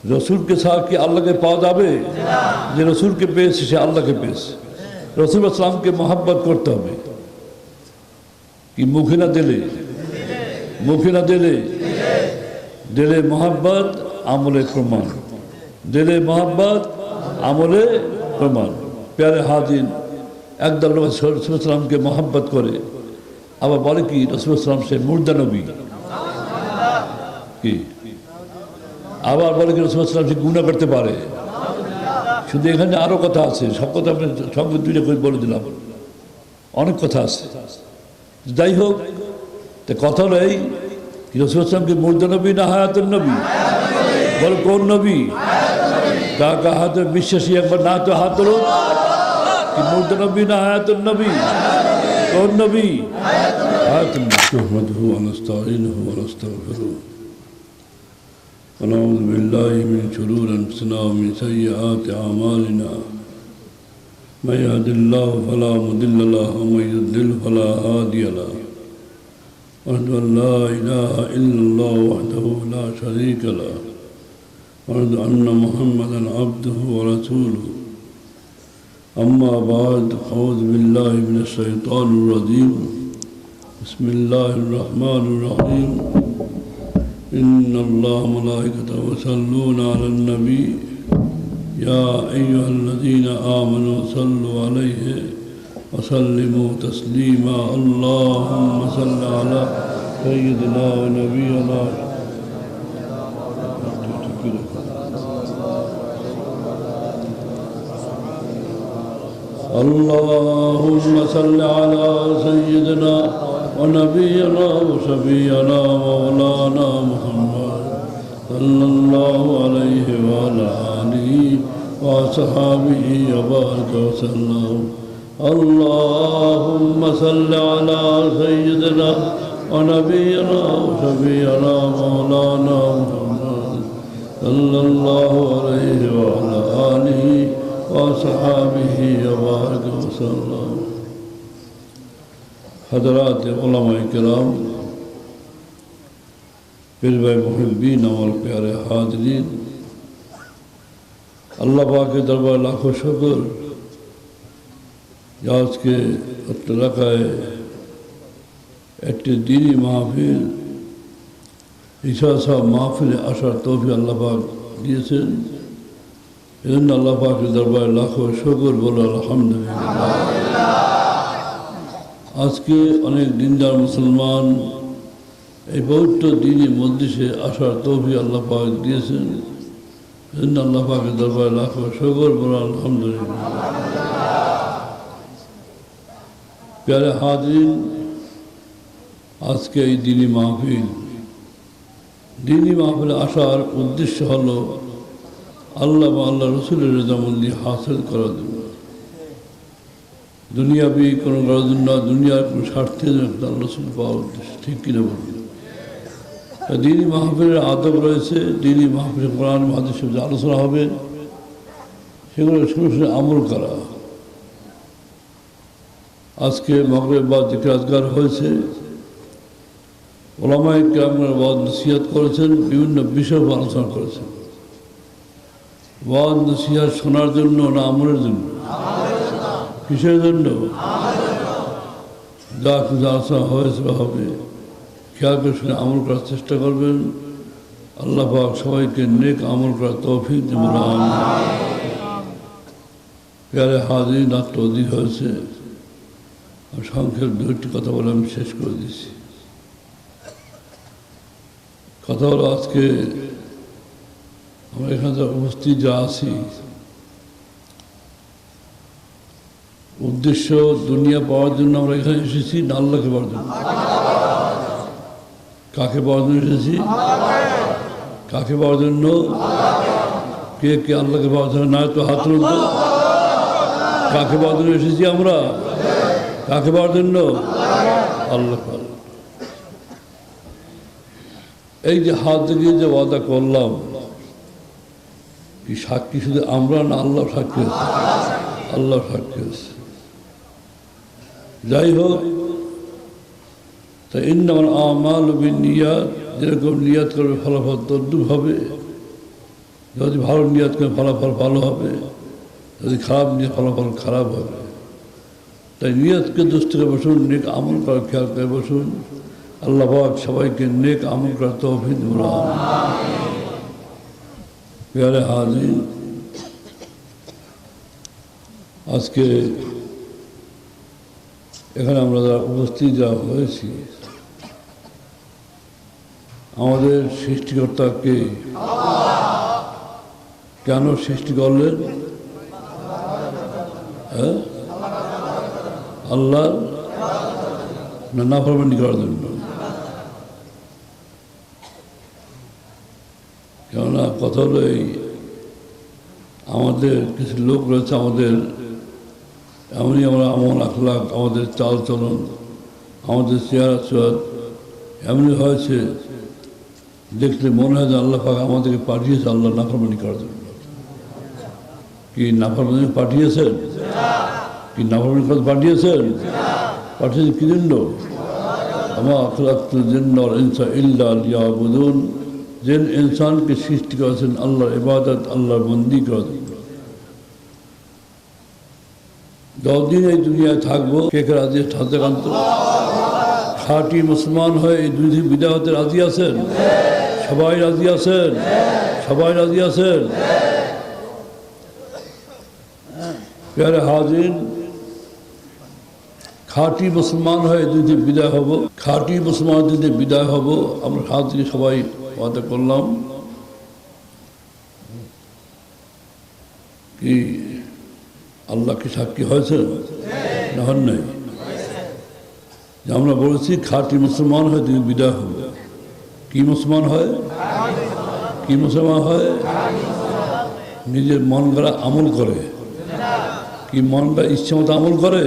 রসুলকে ছাড়া কি আল্লাহকে পাওয়া যাবে? যে রসুলকে পেয়েছে সে আল্লাহকে পেয়েছে। রসুল ইসলামকে মহাব্বত করতে হবে, কি মুখে না দিলে? মুখে না দিলে, দিলে মহাব্বত আমলে প্রমাণ, দিলে মহাব্বত আমলে প্রমাণ। প্যারে হাজির একদল রসুল ইসলামকে মহাব্বত করে, আবার বলে কি রসুল ইসলাম সে মুর্দা নবী, কি আবার বলে কি রসুল ইসলাম সে গুনাহ করতে পারে। শুধু এখানে আরো কথা আছে, সব কথা আপনি সঙ্গে দুইটা করে বলে দিলাম, অনেক কথা আছে। যাই হোক, তো কথা হলো এই, রসুল ইসলাম কি মুর্দা নবী না হায়াতুন নবী? বল কোন নবী? কাকা হাতের বিশ্বাসী একবার না তো হাত ধরো, কি মুর্দা নবী না হায়াতুন নবী? কোন নবী? হায়াতুন নবী। নাহমাদুহু ওয়া নাস্তাঈনুহু ওয়া নাস্তাগফিরুহ ওয়া নাউযু বিল্লাহি মিন শুরুরি আনফুসিনা ওয়া মিন সাইয়্যাতি আ'মালিনা মান ইয়াহদিল্লাহু ফালা মুদিল্লা লাহু ওয়া মান ইউদ্লিল ফালা হাদিয়া লাহু وأشهد أن لا إله إلا الله وحده لا شريك له وأشهد أن محمدا عبده ورسوله أما بعد أعوذ بالله من الشيطان الرجيم بسم الله الرحمن الرحيم إن الله وملائكته يصلون على النبي يا أيها الذين آمنوا صلوا عليه وسلموا تسليما اللهم صل على سيدنا ونبينا اللهم صل على سيدنا ونبينا وشفيعنا مولانا محمد صلى الله عليه وعلى آله وصحبه وبارك وسلم اللهم صل على سيدنا ونبينا وشفيعنا مولانا محمد صلى الله عليه وعلى آله وصحبه وبارك وسلم حضرات علماء کرام پیر بھائی محبین اور پیارے حاضرین اللہ پاک کے دربار لاکھوں شکر আজকে এলাকায় একটি দিনী মাহফিল ঈশা সাহেব মাহফিলে আসার তৌফিক আল্লাহ পাক দিয়েছেন। এজন্য আল্লাহ পাকের দরবারে লাখো শুকর বলো আলহামদুলিল্লাহ। আজকে অনেক দিনদার মুসলমান এই পবিত্র দিনী মজলিসে আসার তৌফিক আল্লাহ পাক দিয়েছেন। এজন্য আল্লাহ পাকের দরবারে লাখো শুকর বলো আলহামদুলিল্লাহ। প্যারে হাজির, আজকে এই দিনী মাহফিলে আসার উদ্দেশ্য হলো আল্লাহ বা আল্লাহ রসুলের রেজামন্দি হাসিল করার জন্য, দুনিয়াবি কোনো করার জন্য, দুনিয়ার কোনো স্বার্থে আল্লাহ রসুল পাওয়ার উদ্দেশ্য, ঠিক কিনা বলবেন? দিনী মাহফিলের আদব রয়েছে, দিনী মাহফিলে কোরআন হাদিসের যে আলোচনা হবে সেগুলো শুরু শুরু আমল করা। আজকে মাগরিব বাদ জিকির আজকার হয়েছে, ওলামায়ে কেরামের ওয়াজ নসিহত করেছেন, বিভিন্ন বিষয় আলোচনা করেছেন। ওয়াজ নসিহত শোনার জন্য না আমলের জন্য? কিসের জন্য? যা কিছু আলোচনা হয়েছে হবে খেয়াল করে শুনে আমল করার চেষ্টা করবেন। আল্লাহ পাক সবাইকে নেক আমল করার তৌফিক দেন। প্যারে হাজির, নাট্য অধিক হয়েছে, সংক্ষেপ দুইটি কথা বলে আমি শেষ করে দিচ্ছি। কথা হলো, আজকে আমরা এখানে উপস্থিত যা আছি, উদ্দেশ্য দুনিয়া পাওয়ার জন্য আমরা এখানে এসেছি না আল্লাহকে পাওয়ার জন্য? কাকে পাওয়ার জন্য এসেছি? কাকে পাওয়ার জন্য? কে কে আল্লাহকে পাওয়ার জন্য? না তো হাত তুলতো। কাকে পাওয়ার জন্য এসেছি আমরা? কাকে পাওয়ার জন্য? আল্লাহ। এই যে হাত দিয়ে যে ওয়াদা করলাম, কি সাক্ষী শুধু আমরা না আল্লাহ সাক্ষী আছে? আল্লাহ সাক্ষী আছে। যাই হোক, তাই ইন্নামাল আমালু বিন্নিয়াত, যেরকম নিয়াত করবে ফলাফল তদ্রূপ হবে। যদি ভালো নিয়ত করে ফলাফল ভালো হবে, যদি খারাপ নিয়ে ফলাফল খারাপ হবে। তাই নিয়তকে দুষ্ট করে বসুন, নেক আমল করার খেয়াল করে বসুন। আল্লাহ পাক সবাইকে নেক আমল করার তৌফিক দিন। প্যারে হাজির, আজকে এখানে আমরা যারা উপস্থিত যারা হয়েছি, আমাদের সৃষ্টিকর্তাকে কেন সৃষ্টি করলেন? হ্যাঁ, আল্লাহ না নাফরমানি করার জন্য? কেননা কথা হলো এই, আমাদের কিছু লোক রয়েছে, আমাদের এমনই আমরা আমল আখলাক, আমাদের চাল চলন, আমাদের চেহারা চোয়ার এমনই হয়েছে, দেখলে মনে হয় যে আল্লাহ পাক আমাদেরকে পাঠিয়েছে আল্লাহ নাফরমানি করার জন্য। কি নাফরমানি পাঠিয়েছেন? কি নাফরমানি করতে পাঠিয়েছেন? পাঠিয়েছেন কি জন্য? আমা খালাকতুল জিন্না ওয়াল ইনসা ইল্লা লিয়াবুদুন, যে ইনসানকে সৃষ্টি করেছেন আল্লাহর ইবাদত, আল্লাহর বন্দি করার জন্য। যতদিন এই দুনিয়ায় থাকবো, কে কে রাজি ঠান্তাকান্ত খাঁটি মুসলমান হয়ে এই দুই দিন বিদায় হতে রাজি আছেন? সবাই রাজি আছেন? সবাই রাজি আছেন? প্যারে হাজির, খাঁটি মুসলমান হয়ে দুই দিন বিদায় হব, খাঁটি মুসলমান যদি বিদায় হব, আমরা হাত থেকে সবাই ওয়াদা করলাম কি আল্লাহ কি সাক্ষী হয়েছে না হন নাই? আমরা বলেছি খাঁটি মুসলমান হয়ে তুমি বিদায় হবে। কি মুসলমান হয়? কি মুসলমান হয়? নিজের মন গড়া আমল করে। কি মন গড়া ইচ্ছে মতো আমল করে?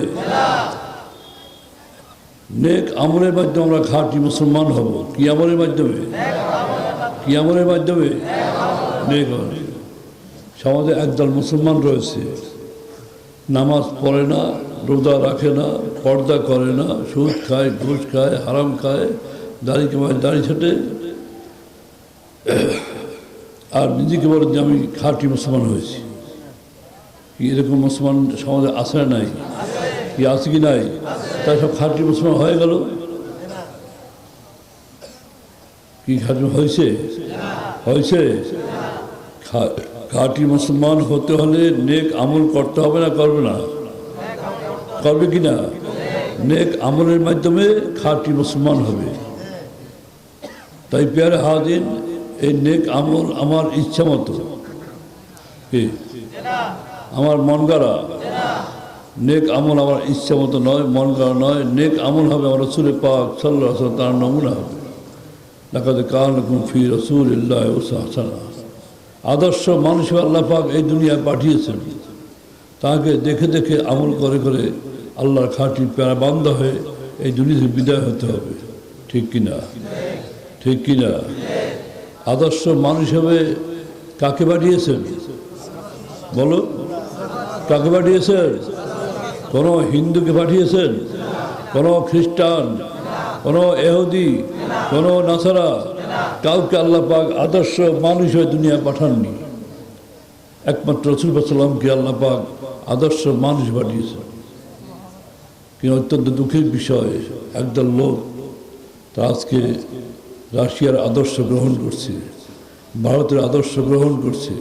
নেক আমলের মাধ্যমে আমরা খাঁটি মুসলমান হব। কি আমলের মাধ্যমে? কি আমলের মাধ্যমে? নেক আমল। সমাজে একদল মুসলমান রয়েছে, নামাজ পড়ে না, রোজা রাখে না, পর্দা করে না, সুদ খায়, ঘুষ খায়, হারাম খায়, দাড়ি কামায়, দাড়ি ছেটে, আর নিজেকে বলে যে আমি খাঁটি মুসলমান হয়েছি। এরকম মুসলমান সমাজে আসে নাই? কি আছে কি নাই? তাই সব খাঁটি মুসলমান হয়ে গেল? কি খাঁটি হয়েছে? হয়েছে? খাঁটি মুসলমান হতে হলে নেক আমল করতে হবে না করবে না? করবে কি না? নেক আমলের মাধ্যমে খাঁটি মুসলমান হবে। তাই প্যারে হাজির, এই নেক আমল আমার ইচ্ছা মতো, আমার মন গড়া নেক আমল আমার ইচ্ছা মতো নয়, মন গড়া নয়। নেক আমল হবে আমার রাসূল পাক সাল্লাল্লাহু আলাইহি ওয়াসাল্লাম, তার নমুনা হবে। লাকাদ কানা লাকুম ফি রাসূলিল্লাহি উসওয়াতুন হাসানাহ। আদর্শ মানুষ আল্লাহ পাক এই দুনিয়ায় পাঠিয়েছেন, তাকে দেখে দেখে আমল করে করে আল্লাহর খাঁটি প্যারা বান্দা হয়ে এই দুনিয়াতে বিদায় হতে হবে। ঠিক কিনা? ঠিক কিনা? আদর্শ মানুষ হবে কাকে পাঠিয়েছেন? বলো, কাকে পাঠিয়েছেন? কোনো হিন্দুকে পাঠিয়েছেন? কোনো খ্রিস্টান, কোনো এহুদি, কোনো নাসারা, কাউকে আল্লাহ পাক আদর্শ মানুষ হয়ে দুনিয়া পাঠাননি। একমাত্র রাসূল সাল্লাল্লাহু আল্লাহ পাক আদর্শ মানুষ পাঠিয়েছেন। কিন্তু অত্যন্ত দুঃখের বিষয়, একদল লোক তা আজকে রাশিয়ার আদর্শ গ্রহণ করছে, ভারতের আদর্শ গ্রহণ করছে,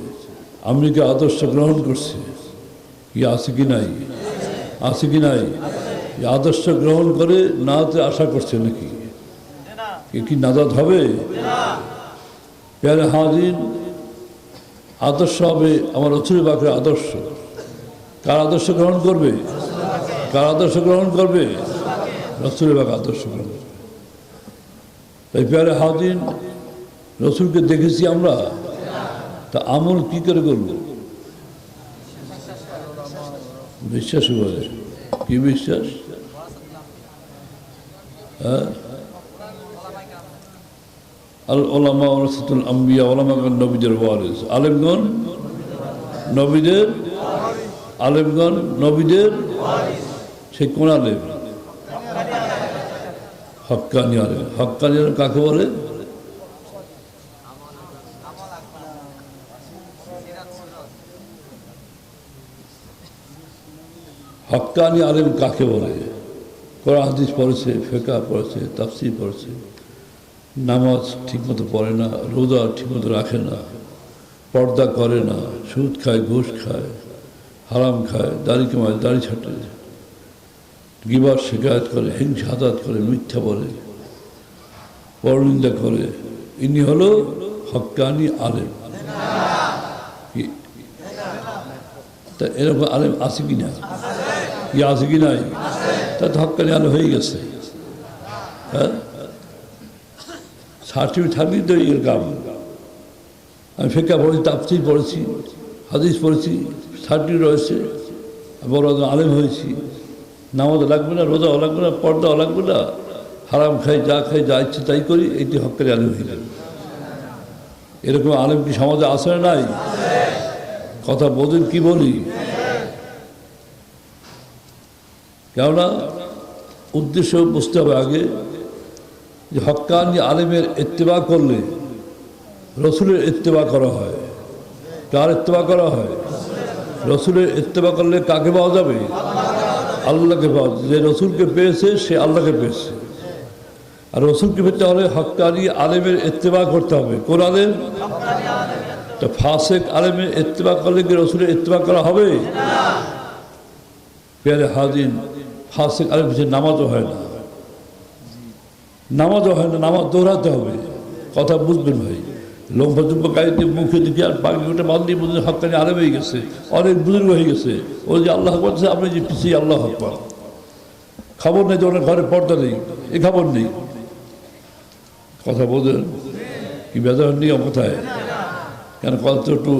আমেরিকার আদর্শ গ্রহণ করছে। কি আছে কি নাই? আছে কি নাই? আদর্শ গ্রহণ করে নাতে আশা করছে নাকি? কি নাজাত হবে? প্যারে হাজির, আদর্শ হবে আমার রাসূল পাকের আদর্শ। কার আদর্শ গ্রহণ করবে? কার আদর্শ গ্রহণ করবে? রাসূল পাক আদর্শ গ্রহণ করবে। তাই প্যারে হাজির, রাসূলকে দেখেছি আমরা, তা আমল কি করে করব? বিশ্বাস করে। কি বিশ্বাস? হ্যাঁ, আল ওলামা ওয়ারাসাতুল আম্বিয়া, ওলামাগণ নবীদের ওয়ারিস। আলেমগণ নবীদের, আলেমগণ নবীদের। সে কোন আলেম? হক্কানি আলেম। হক্কানি আলেম কাকে বলে? হক্কানি আলেম কাকে বলে? কোরআন হাদিস পড়েছে, ফিকহ পড়েছে, তাফসীর পড়েছে, নামাজ ঠিকমতো পড়ে না, রোজা ঠিকমতো রাখে না, পর্দা করে না, সুদ খায়, ঘুষ খায়, হারাম খায়, দাড়ি কামায়, দাড়ি ছাটে, গিবত শিকায়ত করে, হিংসা হাতাত করে, মিথ্যা বলে, পরনিন্দা করে, ইনি হলো হক্কানি আলেম। তা এরকম আলেম আছে কি না? আছে কি নাই? তা তো হক্কানি আলেম হয়ে গেছে। হ্যাঁ, সার্টিফিকেট থাকলেই তো এর কাম। আমি ফিকহ পড়েছি, তাফসীর পড়েছি, হাদিস পড়েছি, সার্টিফিকেট রয়েছে, বড় আলেম হয়েছি। নামাজও লাগবে না, রোজাও লাগবে না, পর্দাও লাগবে না, হারাম খাই, যা ইচ্ছে তাই করি, এইটি হক্কানি আলেম হয়ে যাবে। এরকম আলেম কি সমাজে আছে না নাই? কথা বোঝেন কি বলি? কেননা উদ্দেশ্য বুঝতে হবে আগে যে হক্কানি আলেমের ইত্তেবা করলে রসুলের ইত্তেবা করা হয়। কার ইত্তেবা করা হয়? রসুলের ইত্তেবা করলে কাকে পাওয়া যাবে? আল্লাহকে পাওয়া যাবে। যে রসুলকে পেয়েছে সে আল্লাহকে পেয়েছে। আর রসুলকে পেতে হলে হক্কানি আলেমের ইত্তেবা করতে হবে। কোন আলেম? তো ফাসেক আলেমের ইত্তেবা করলে কি রসুলের ইত্তেবা করা হবে? পেয়ারে হাজির, ফাসেক আলেম পিছিয়ে নামাজও হয় না, নামাজ দৌড়াতে হবে। কথা বুঝবেন ভাই। লম্বা জুম্বা গাড়িতে মুখে দিকে আর বাকি ওটা বাদ দিয়ে বুঝে হক্কানি আলেম হয়ে গেছে, অনেক বুজুর্গ হয়ে গেছে। ও যে আল্লাহ বলছে, আপনি যে পিছিয়ে আল্লাহ আকবার। খবর নেই যে ওনার ঘরে পর্দা নেই, এ খবর নেই। কথা বোঝেন কি? বেজার নেই কথায় কেন? কথা একটু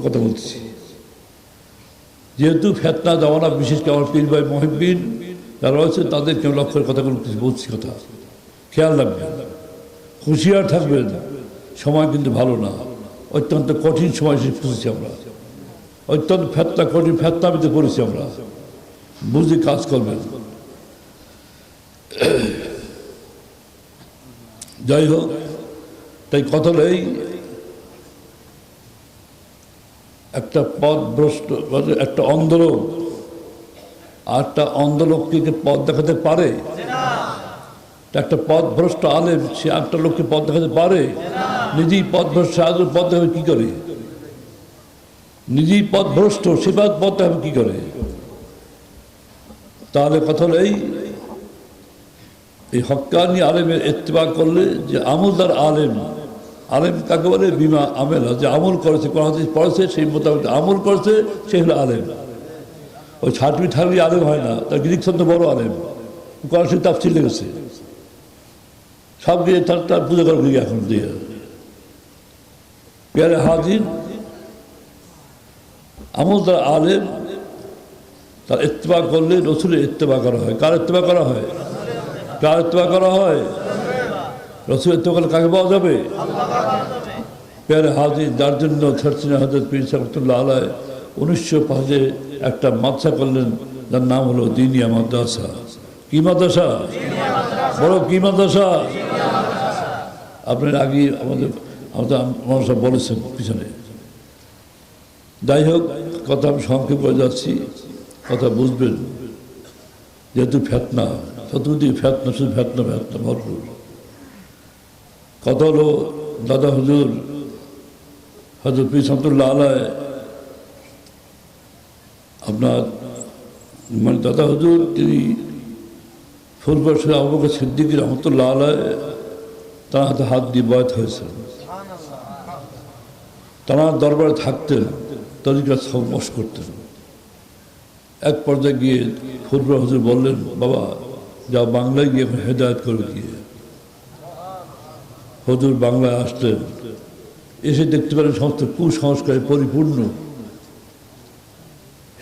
কথা বলছি। যেহেতু ফেতনা জমানা, বিশেষ করে আমার পীর ভাই মুহিব্বিন যারা রয়েছে তাদেরকে লক্ষ্যের কথাগুলো কিছু বলছি। কথা খেয়াল রাখবেন, হুঁশিয়ার থাকবেন। সময় কিন্তু ভালো না, অত্যন্ত কঠিন সময় শেষ করেছি আমরা। অত্যন্ত কঠিন ফেতনাবিতে পড়েছি আমরা। বুঝে কাজ করবেন। যাই হোক, তাই কথা নেই, একটা পথভ্রষ্ট, একটা অন্ধলোক আর একটা অন্ধলোককে পথ দেখাতে পারে? একটা পথভ্রষ্ট আলেম সে একটা লোককে পথ দেখাতে পারে? নিজেই পথভ্রষ্ট, আগে পথ দেখাবে কি করে? নিজেই পথভ্রষ্ট, সে পথ দেখাবে কি করে? তাহলে কথা নেই, এই হক্কানি আলেমের ইত্তেবা করলে যে আমলদার আলেম, আলেম কাকে বলে? বিমা আমেলা, যে আমল করেছে, কোরআন হাদিস পড়েছে, সেই মোতাবেক আমল করেছে, সে হলো আলেম। ওই সার্টিফিকেট থাকলে আলেম হয় না। তার গ্রিক ছন্দ বড় আলেম, কোরআন শরীফ তাফসীর লেগেছে, সব দিয়ে তার পূজা করে গিয়ে এখন দিয়ে। পেয়ারে হাজির, আমলদার আলেম তার ইত্তেবা করলে রসুলের ইত্তেবা করা হয়। কার ইত্তেবা করা হয়? কার ইত্তেবা করা হয়? রসুল ইত্তেবা করলে কাকে পাওয়া যাবে? পেয়ারে হাজির, যার জন্য ছাড়ছিনা হযরত পীর সাহেব রহমাতুল্লাহ আলাইহি 1905 একটা মাদ্রাসা করলেন, যার নাম হলো দিনিয়া মাদ্রাসা। কি মাদ্রাসা? বড় কি মাদ্রাসা? আপনার আগে আমাদের মানুষ বলেছেন পিছনে। যাই হোক, কথা আমি সংক্ষেপ করে যাচ্ছি, কথা বুঝবেন। যেহেতু ফেতনা, চতুর্দিকে ফেতনা, শুধু ফেতনা ভরপুর। কথা হলো, দাদা হুজুর হযরত পীর রহমাতুল্লাহ আলাইহি, আপনার মানে দাদা হুজুর, তিনি ফুরফুরা শরীফ আবু বকর সিদ্দিক রহমতুল্লাহ আলাইহি তার হাতে হাত দিয়ে বয়াত হয়েছে। তারা দরবারে থাকতেন, তরিকা সবস করতেন। এক পর্যায়ে গিয়ে ফুরফুরা হুজুর বললেন, বাবা যা বাংলায় গিয়ে হেদায়েত করে গিয়ে। হুজুর বাংলায় আসলেন, এসে দেখতে পারেন সমস্ত কুসংস্কারে পরিপূর্ণ।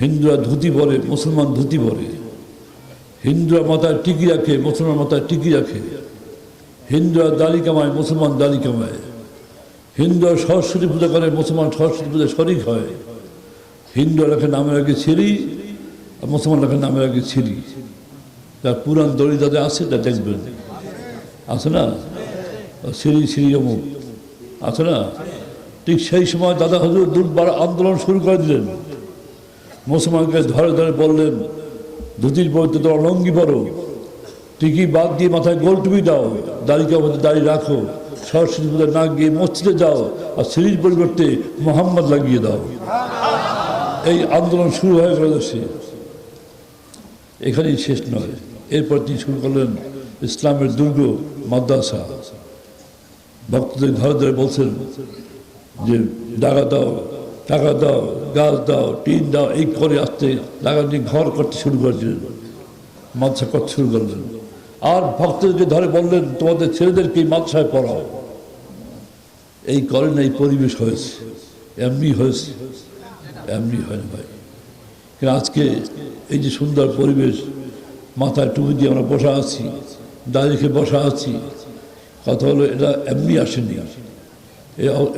হিন্দুরা ধুতি পরে, মুসলমান ধুতি পরে। হিন্দুরা মাথায় টিকি রাখে, মুসলমান মাথায় টিকি রাখে। হিন্দুরা দাড়ি কামায়, মুসলমান দাড়ি কামায়। হিন্দুরা সরস্বতী পূজা করে, মুসলমান সরস্বতী পূজা শরিক হয়। হিন্দুরা লেখে নামের আগে ছিরি, আর মুসলমান লেখে নামের আগে ছিরি। তার পুরাণ দড়ি যাদের আছে তা দেখবেন, আছে না? সিঁড়ি অমুক আছে না? ঠিক সেই সময় দাদা হুজুর দুধ আন্দোলন শুরু করে দিলেন। মুসলমানকে ধরে ধরে বললেন, ধুতির পরিতে তোমার লঙ্গি পরো, টিকি বাদ দিয়ে মাথায় গোল টুপি দাও, দাড়িকে আমাদের দাড়ি রাখো, সরস্বতী পূজা না গিয়ে মসজিদে যাও, আর সিঁড়ির পরিবর্তে মোহাম্মদ লাগিয়ে দাও। এই আন্দোলন শুরু হয়ে গেল দেশে। এখানেই শেষ নয়, এরপর তিনি শুরু করলেন ইসলামের দুর্গ মাদ্রাসা। ভক্তদের ঘরে ধরে বলছেন যে টাকা দাও, টাকা দাও, গাছ দাও, টিন দাও, এই করে আসতে টাকা নিয়ে ঘর করতে শুরু করেছিলেন, মাদ্রাসা করতে শুরু করলেন। আর ভক্তদেরকে ধরে বললেন, তোমাদের ছেলেদেরকে মাদ্রাসায় পড়াও। এই করেন, এই পরিবেশ হয়েছে, এমনি হয়েছে, এমনি হয় না ভাই। কিন্তু আজকে এই যে সুন্দর পরিবেশ, মাথায় টুপি দিয়ে আমরা বসা আছি, দাঁড়িয়ে বসা আছি, কথা হলো এটা এমনি আসেনি।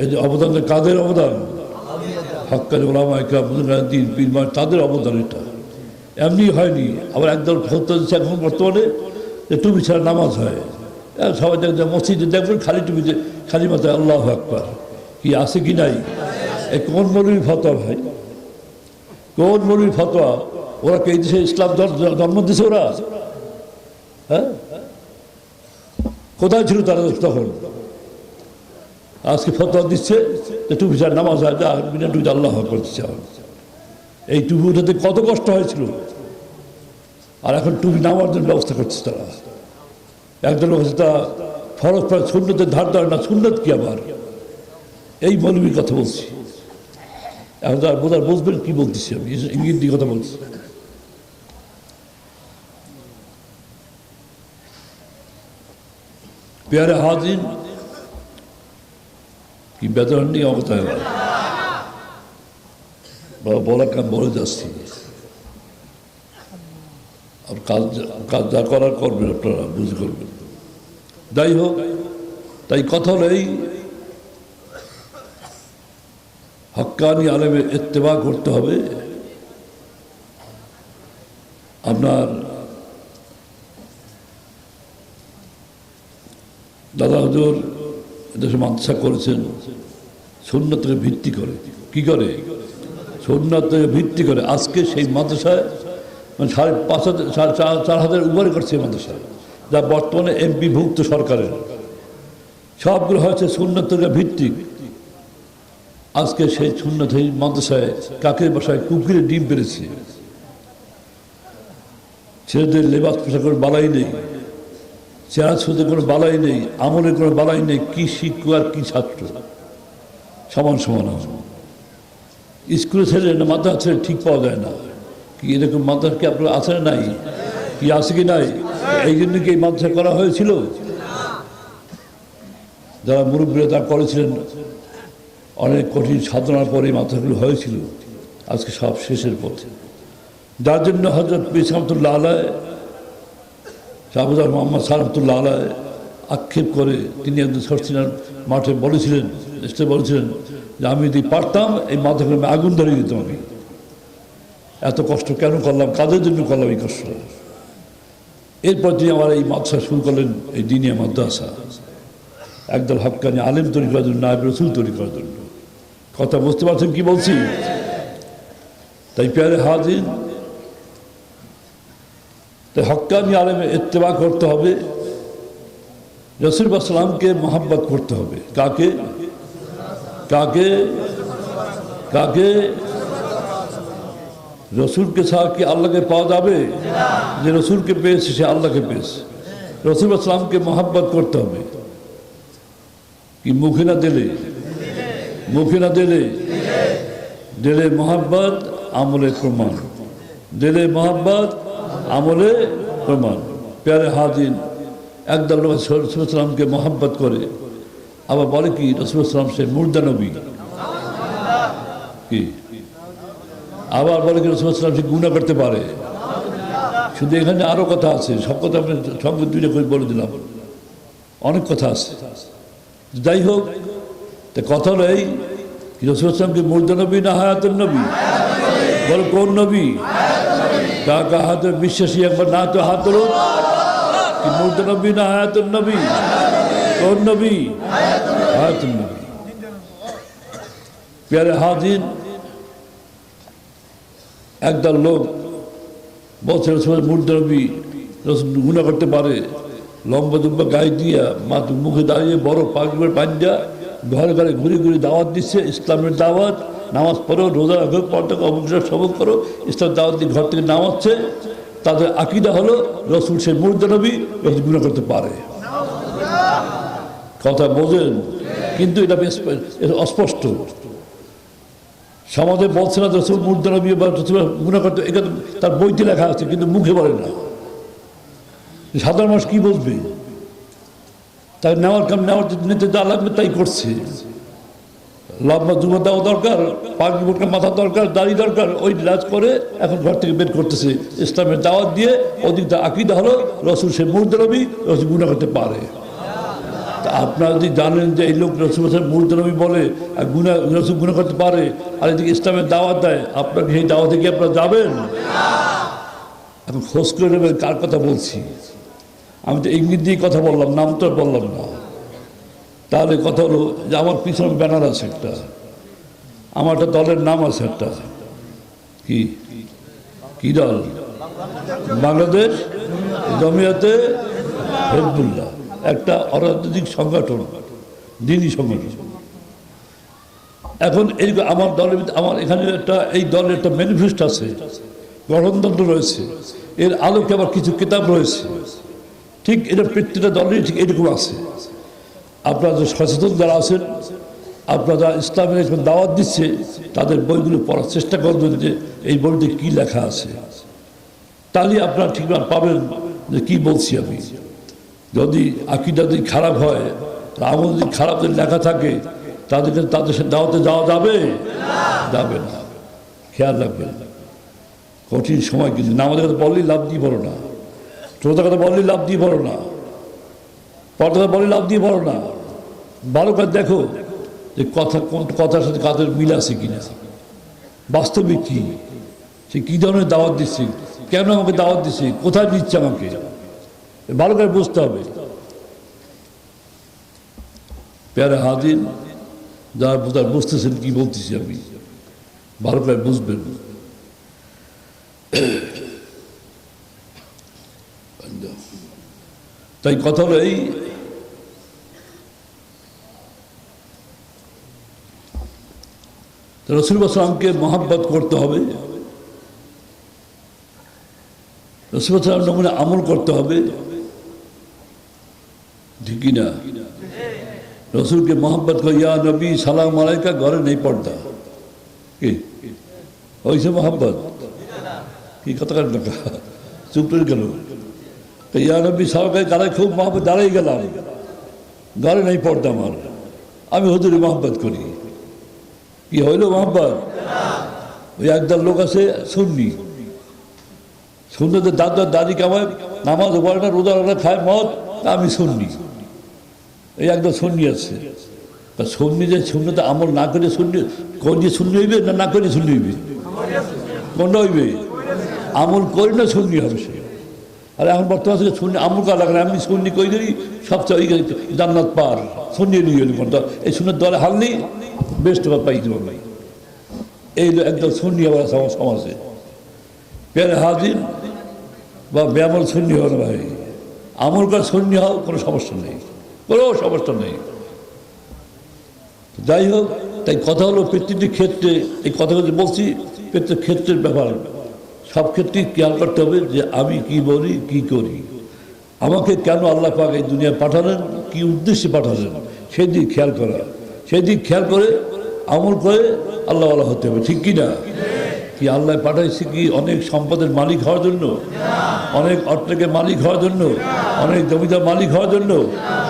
এই যে অবদানটা কাদের অবদান? হক্কানি ওলামা ইকরাম, তাদের অবদান। এটা এমনি হয়নি। আবার একদল হত্যা দিচ্ছে এখন বর্তমানে যে টুপি ছাড়া নামাজ হয়। সবাই দেখবেন মসজিদে দেখবেন খালি টুপিতে, খালি মাথায় আল্লাহু আকবার, কি আছে কি নাই? এই কোন মৌলবীর ফতোয়া ভাই? কোন মৌলবীর ফতোয়া? ওরা কে এই দেশে ইসলাম জন্ম দিছে? ওরা হ্যাঁ, কোথায় ছিল তারা তখন? আজকে ফতোয়া দিচ্ছে যে টুপি ছাড়া নামাজ হয়, বিনা টুপিতে আল্লাহু আকবার দিচ্ছে। এই টুপি উঠাতে কত কষ্ট হয়েছিল, আর এখন টুপি নামার জন্য ব্যবস্থা করছে তারা। একজন হচ্ছে তা ফরজ পড়ে সুন্নতের ধার ধরে না, সুন্নত কি আবার? এই মৌলবীর কথা বলছি। এখন তার বোঝার বুঝবেন কি বলতেছি আমি, ইঙ্গিত দিয়ে কথা বলছি। প্যারে হাজির, কি বেতন নিয়ে অবস্থা বলার কাম বলে যাচ্ছি। আর কাজ যা করার করবেন আপনারা, বুঝে করবেন। যাই হোক, তাই কথা হলো এই হক্কানি আলেমের ইত্তেবা করতে হবে। আপনার দাদা হুজুর এদেশে মাদ্রাসা করেছেন সুন্নতের ভিত্তি করে। কি করে? সুন্নতের ভিত্তি করে। আজকে সেই মাদ্রাসায় মানে 5,500 4,000 উপরে করছে মাদ্রাসায়, যা বর্তমানে এমপিভুক্ত সরকারের। সবগুলো হয়েছে সুন্নতের ভিত্তিক। আজকে সেই সুন্নত মাদ্রাসায় কাকের বাসায় কুকুরের ডিম পেরেছে। ছেলেদের লেবাস পোশাকের বালাই নেই, চেহারা সুদের কোনো বালাই নেই, আমলের কোনো বালাই নেই। কি শিক্ষক আর কি ছাত্র সমান সমান। স্কুলে ছেলে না মাদ্রাসা ছেলে ঠিক পাওয়া যায় না। কি এরকম মাদ্রাসা কি আপনার আছে না নাই? কি আছে কি নাই? এই জন্য কি এই মাদ্রাসা করা হয়েছিল? যারা মুরব্বীরা তা করেছিলেন, অনেক কঠিন সাধনার পরে এই মাদ্রাসাগুলো হয়েছিল। আজকে সব শেষের পথে। যার জন্য হযরত পীর রহমাতুল্লাহ আলাইহি, শাহবাজ মোহাম্মদ সালামতুল্লাহ আলাইহি আক্ষেপ করে তিনি একজন সরসিনার মাঠে বলেছিলেন, বলেছিলেন যে আমি যদি পারতাম এই মাদ্রাসাগুলো আমি আগুন ধরিয়ে দিতাম। আমি এত কষ্ট কেন করলাম, কাদের জন্য করলাম এই কষ্ট? এরপর তিনি আমার এই মাদ্রাসা শুরু করলেন, এই দিনিয়া মাদ্রাসা, একদল হক্কানি আলেম তৈরি করার জন্য, নায়েব রাসূল তৈরি করার জন্য। কথা বুঝতে পারছেন কি বলছি? তাই প্যারে হাজির, তাই হক্কানি আলেমের ইত্তেবা করতে হবে। রাসূল সাল্লাল্লাহু আলাইহি মোহাব্বত করতে হবে। কাকে? কাকে? কাকে? রসুলকে ছাড়া কি আল্লাহকে পাওয়া যাবে? যে রসুলকে পেয়েছে সে আল্লাহকে পেয়েছে। রাসূল সাল্লাল্লাহু মোহাব্বত করতে হবে। কি মুখে না দিলে? মুখে না দিলে, দিলে মোহাব্বত, আমলে প্রমাণ। দিলে মোহাব্বত, আমলে প্রমাণ। প্যারে হাজির, একদল লোক রাসূল সাল্লাল্লাহু মোহাব্বত করে, আবার বলে কি রাসূল সাল্লাল্লাহু সে মুর্দা নবী। কি আবার বলে কি রাসূল সাল্লাল্লাহু সে গুনাহ করতে পারে। শুধু এখানে আরো কথা আছে, সব কথা আপনি সঙ্গে দুইটা করে বলে দিলাম, অনেক কথা আছে। যাই হোক, তা কথা হলো এই, রাসূল সাল্লাল্লাহু কি মুর্দা নবী না হায়াতুন নবী? বল কোন নবী? কাকা হাতে বিশ্বাসী একবার না তো হাত ধরুন। কি মুর্দা নবী না হায়াতুন নবী? কোন নবী? হায়াতুন নবী। প্যারে হাজির, একদল লোক বলছে রসুলের মুর্দনবী রসুল গুণা করতে পারে, লম্বা দুম্বা গায়ে দিয়া মুখে দাঁড়িয়ে বড় পাগড়ি পাঞ্জা ঘরে ঘরে ঘুরে ঘুরে দাওয়াত দিচ্ছে, ইসলামের দাওয়াত, নামাজ পড়ো, রোজা রাখো, পর্দাকে অবসর সবক করো, ইসলাম দাওয়াত দিয়ে ঘর থেকে নামাচ্ছে। তাদের আকিদা হলো রসুল সে মুর্দনবী, রসুল গুণা করতে পারে। কথা বোঝেন? কিন্তু এটা বেশ অস্পষ্ট। সমাজে বলছে না রসুল মুর্দনবী বা রসুল গুণা করতে, এখানে তার বইতে লেখা আছে কিন্তু মুখে বলে না। সাধারণ মানুষ কী বুঝবে? তাই নেওয়ার নিতে যা লাগবে তাই করছে। লম্বা জুমা দেওয়া দরকার, পাগড়ি বোরকা মাথা দরকার, দাড়ি দরকার, ওই রাজ করে এখন ঘর থেকে বের করতেছে। ইসলামের দাওয়াত দিয়ে অধিকটা আকিদা হলো রসুল সে মুর্দনবী, রসুল গুণা করতে পারে। তা আপনারা যদি জানেন যে এই লোক রসুল মুর্দনবী বলে আর রসুল গুণা করতে পারে, আর এদিকে ইসলামের দাওয়াত দেয়, আপনাকে সেই দাওয়াতে কি আপনারা যাবেন? এখন খোঁজ করে নেবেন কার কথা বলছি। আমি তো ইঙ্গিত দিয়ে কথা বললাম, নাম তো বললাম না। তাহলে কথা হলো যে আমার পিছনে ব্যানার আছে একটা, আমার একটা দলের নাম আছে একটা, কি দল? বাংলাদেশ জমিয়তে হিজবুল্লাহ, একটা অরাজনৈতিক সংগঠন, দিনী সংগঠন। এখন এই আমার দলের আমার এখানে একটা এই দলের একটা ম্যানিফেস্টো আছে, গঠনতন্ত্র রয়েছে, এর আলোকে আবার কিছু কিতাব রয়েছে। ঠিক এটা প্রত্যেকটা দলেরই ঠিক এরকম আছে। আপনারা যে সচেতন যারা আছেন, আপনারা ইসলামের দাওয়াত দিচ্ছে, তাদের বইগুলো পড়ার চেষ্টা করবেন যে এই বইতে কী লেখা আছে। তাহলে আপনারা ঠিকভাবে পাবেন যে কী বলছি আমি। যদি আকিদা যদি খারাপ হয়, আমল যদি খারাপ যদি লেখা থাকে, তাদের সাথে দাওয়াতে যাওয়া যাবে না। খেয়াল রাখবেন, কঠিন সময় কিন্তু আমাদের কথা বললেই লাভ দিয়ে বলো না, শ্রোতার কথা বললেই লাভ দিয়ে বলো না, পর্দা বলে লাভ দিয়ে বলো না। ভালো করে দেখো যে কোন কথার সাথে কাদের মিল আছে কিনা, বাস্তবিক কি, সে কী ধরনের দাওয়াত দিচ্ছে, কেন আমাকে দাওয়াত দিচ্ছে, কোথায় দিচ্ছে আমাকে, ভালো করে বুঝতে হবে। প্যারা হাজির যারা বোঝার বুঝতেছেন কি বলতেছি আমি, ভালো করে বুঝবেন। তাই কথা হলো এই, রাসূলুল্লাহ সাল্লাল্লাহু আলাইহি ওয়াসাল্লামকে মহব্বত করতে হবে, রাসূলুল্লাহ সাল্লাল্লাহু আলাইহি ওয়াসাল্লাম নমুনা আমল করতে হবে, ঠিক না? রসুলকে মহব্বত করে ইয়া নবী সালাম আলাইকা ঘরে নেই পর্দা, কি হয়েছে মহব্বত? কি কথা কার টাকা চুপ করে গেল? ইয়া নবী সালাম গালায় খুব মহব্বত, দাঁড়াই গেলাম, ঘরে নেই পর্দা আমার, আমি হুজুরে মহব্বত করি। কি হইল মহব্বত? ওই একদল লোক আছে সুন্নি, সুন্নতের দাদি কামায়, নামাজ পড়ে না, রোজা রাখা, খায় মদ, আমি সুন্নি। এই একদম সুন্নি আছে। তা সুন্নি যে সুন্নতে আমল না করে সুন্নি, কোন দিয়ে সুন্নি হইবে না করে সুন্নি হইবে? কোনটা হইবে? আমল করি না সুন্নি হবে সে। আর এখন বর্তমান সুন্নি আমল করা লাগে না, আমি সুন্নি কই দিই সবচেয়ে জান্নাত পার, সুন্নি নিয়ে গেলি এই সুন্নত দলে হারলি বেস্ট পাই দেবো ভাই। এই একদম সুন্নি আবার সমাজে পেয়ারে হাজির বা ব্যামল সুন্নি হও না ভাই, আমল করা সুন্নি হও, কোনো সমস্যা নেই, কোনো সমস্যা নেই। যাই হোক, তাই কথা হলো প্রত্যেকটি ক্ষেত্রে এই কথাগুলো বলছি, প্রত্যেক ক্ষেত্রের ব্যাপার সব ক্ষেত্রেই খেয়াল করতে হবে যে আমি কি বলি, কি করি, আমাকে কেন আল্লাহ পাক এই দুনিয়া পাঠালেন, কি উদ্দেশ্যে পাঠালেন, সেই দিক খেয়াল করা, সেই দিক খেয়াল করে আমল করে আল্লাহ আল্লাহ হতে হবে, ঠিক কি না? কি আল্লাহ পাঠাইছে কি অনেক সম্পদের মালিক হওয়ার জন্য, অনেক অর্থের মালিক হওয়ার জন্য, অনেক জমিদার মালিক হওয়ার জন্য?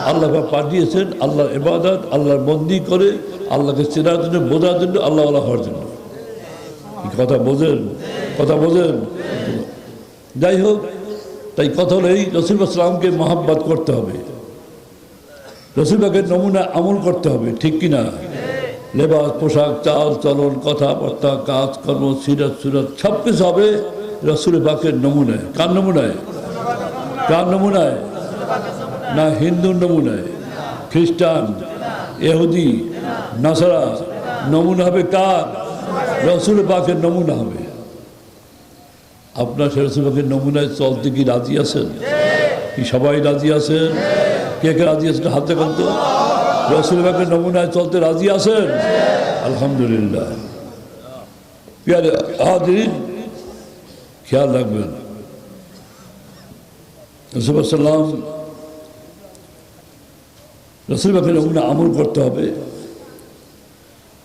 আল্লাহ পাঠিয়েছেন আল্লাহর ইবাদত, আল্লাহর বন্দি করে আল্লাহকে চেনার জন্য, বোঝার জন্য, আল্লাহ আল্লাহ হওয়ার জন্য। কথা বোঝেন? কথা বোঝেন? যাই হোক, তাই কথা হলো এই রাসূলুল্লাহ সাল্লাল্লাহু আলাইহি ওয়াসাল্লামকে মহব্বত করতে হবে, রাসূলুল্লাহর নমুনা আমল করতে হবে, ঠিক কিনা? লেবাস, পোশাক, চাল চলন, কথাবার্তা, কাজকর্ম, সিরাত সুরাত সব কিছু হবে রাসূল পাকের নমুনায়। কার নমুনায়? কার নমুনায়? না হিন্দুর নমুনায়, খ্রিস্টান, ইহুদি, নাসারা নমুনা হবে কার? রাসূল পাকের নমুনা হবে। আপনার রসুলকে নমুনায় চলতে কি রাজি আছেন? কি সবাই রাজি আছেন? কে কে রাজি আছেন হাত দেখান তো। রসুলকে নমুনায় চলতে রাজি আছেন? আলহামদুলিল্লাহ। প্রিয় হাজিরিন, খেয়াল রাখবেন রসুলাম রসুলকে নমুনা আমল করতে হবে।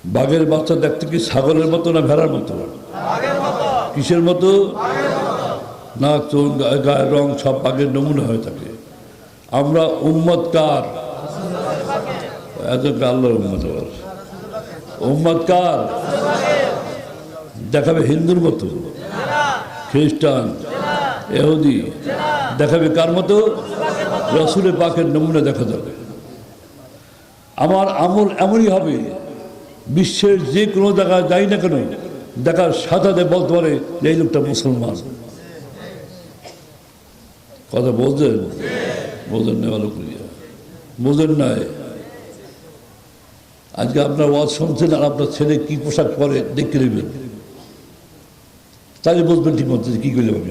বাঘের বাচ্চা দেখতে কি ছাগলের মতো না ভেড়ার মতো? কিসের মতো? না, চোখ গায়ের রং সব বাঘের নমুনা হয়ে থাকে। আমরা উম্মত কার? আল্লাহর উম্মত। উম্মত কার? দেখাবে হিন্দুর মতো, খ্রিস্টান, ইহুদি, দেখাবে কার মতো? রসুলের পাকের নমুনা দেখা যাবে। আমার আমল এমনই হবে, বিশ্বের যে কোনো জায়গায় যাই না কেন দেখার সাথে বলতে পারে যে এই লোকটা মুসলমান। কথা বলছেন? বোঝেন না? ভালো করিয়া বোঝেন নাই। আজকে আপনার ওয়াজ শুনছেন আর আপনার ছেলে কি পোশাক পরে দেখতে নেবেন, তাহলে বুঝবেন ঠিক মতো কি করলে আমি।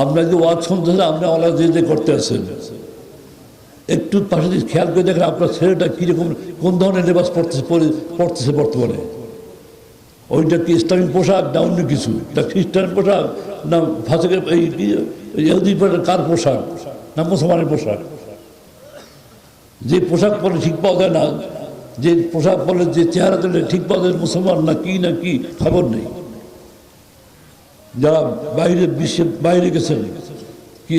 আপনার যে ওয়াজ শুনছেন, আপনি অলা যে করতে আসেন, একটু পাশে খেয়াল করে দেখেন আপনার ছেলেটা কীরকম, কোন ধরনের লেবাস পড়তেছে বর্তমানে। ওইটা কি ইসলামিক পোশাক না অন্য কিছু? না খ্রিস্টান পোশাক না ফাঁসের এই ইহুদি কার পোশাক না মুসলমানের পোশাক? যে পোশাক পরে ঠিক পাওয়া যায় না, যে পোশাক পরে যে চেহারা দিলে ঠিক পাওয়া যায় মুসলমান না কি খবর নেই। যারা বাইরে বিশ্বের বাইরে গেছেন, কি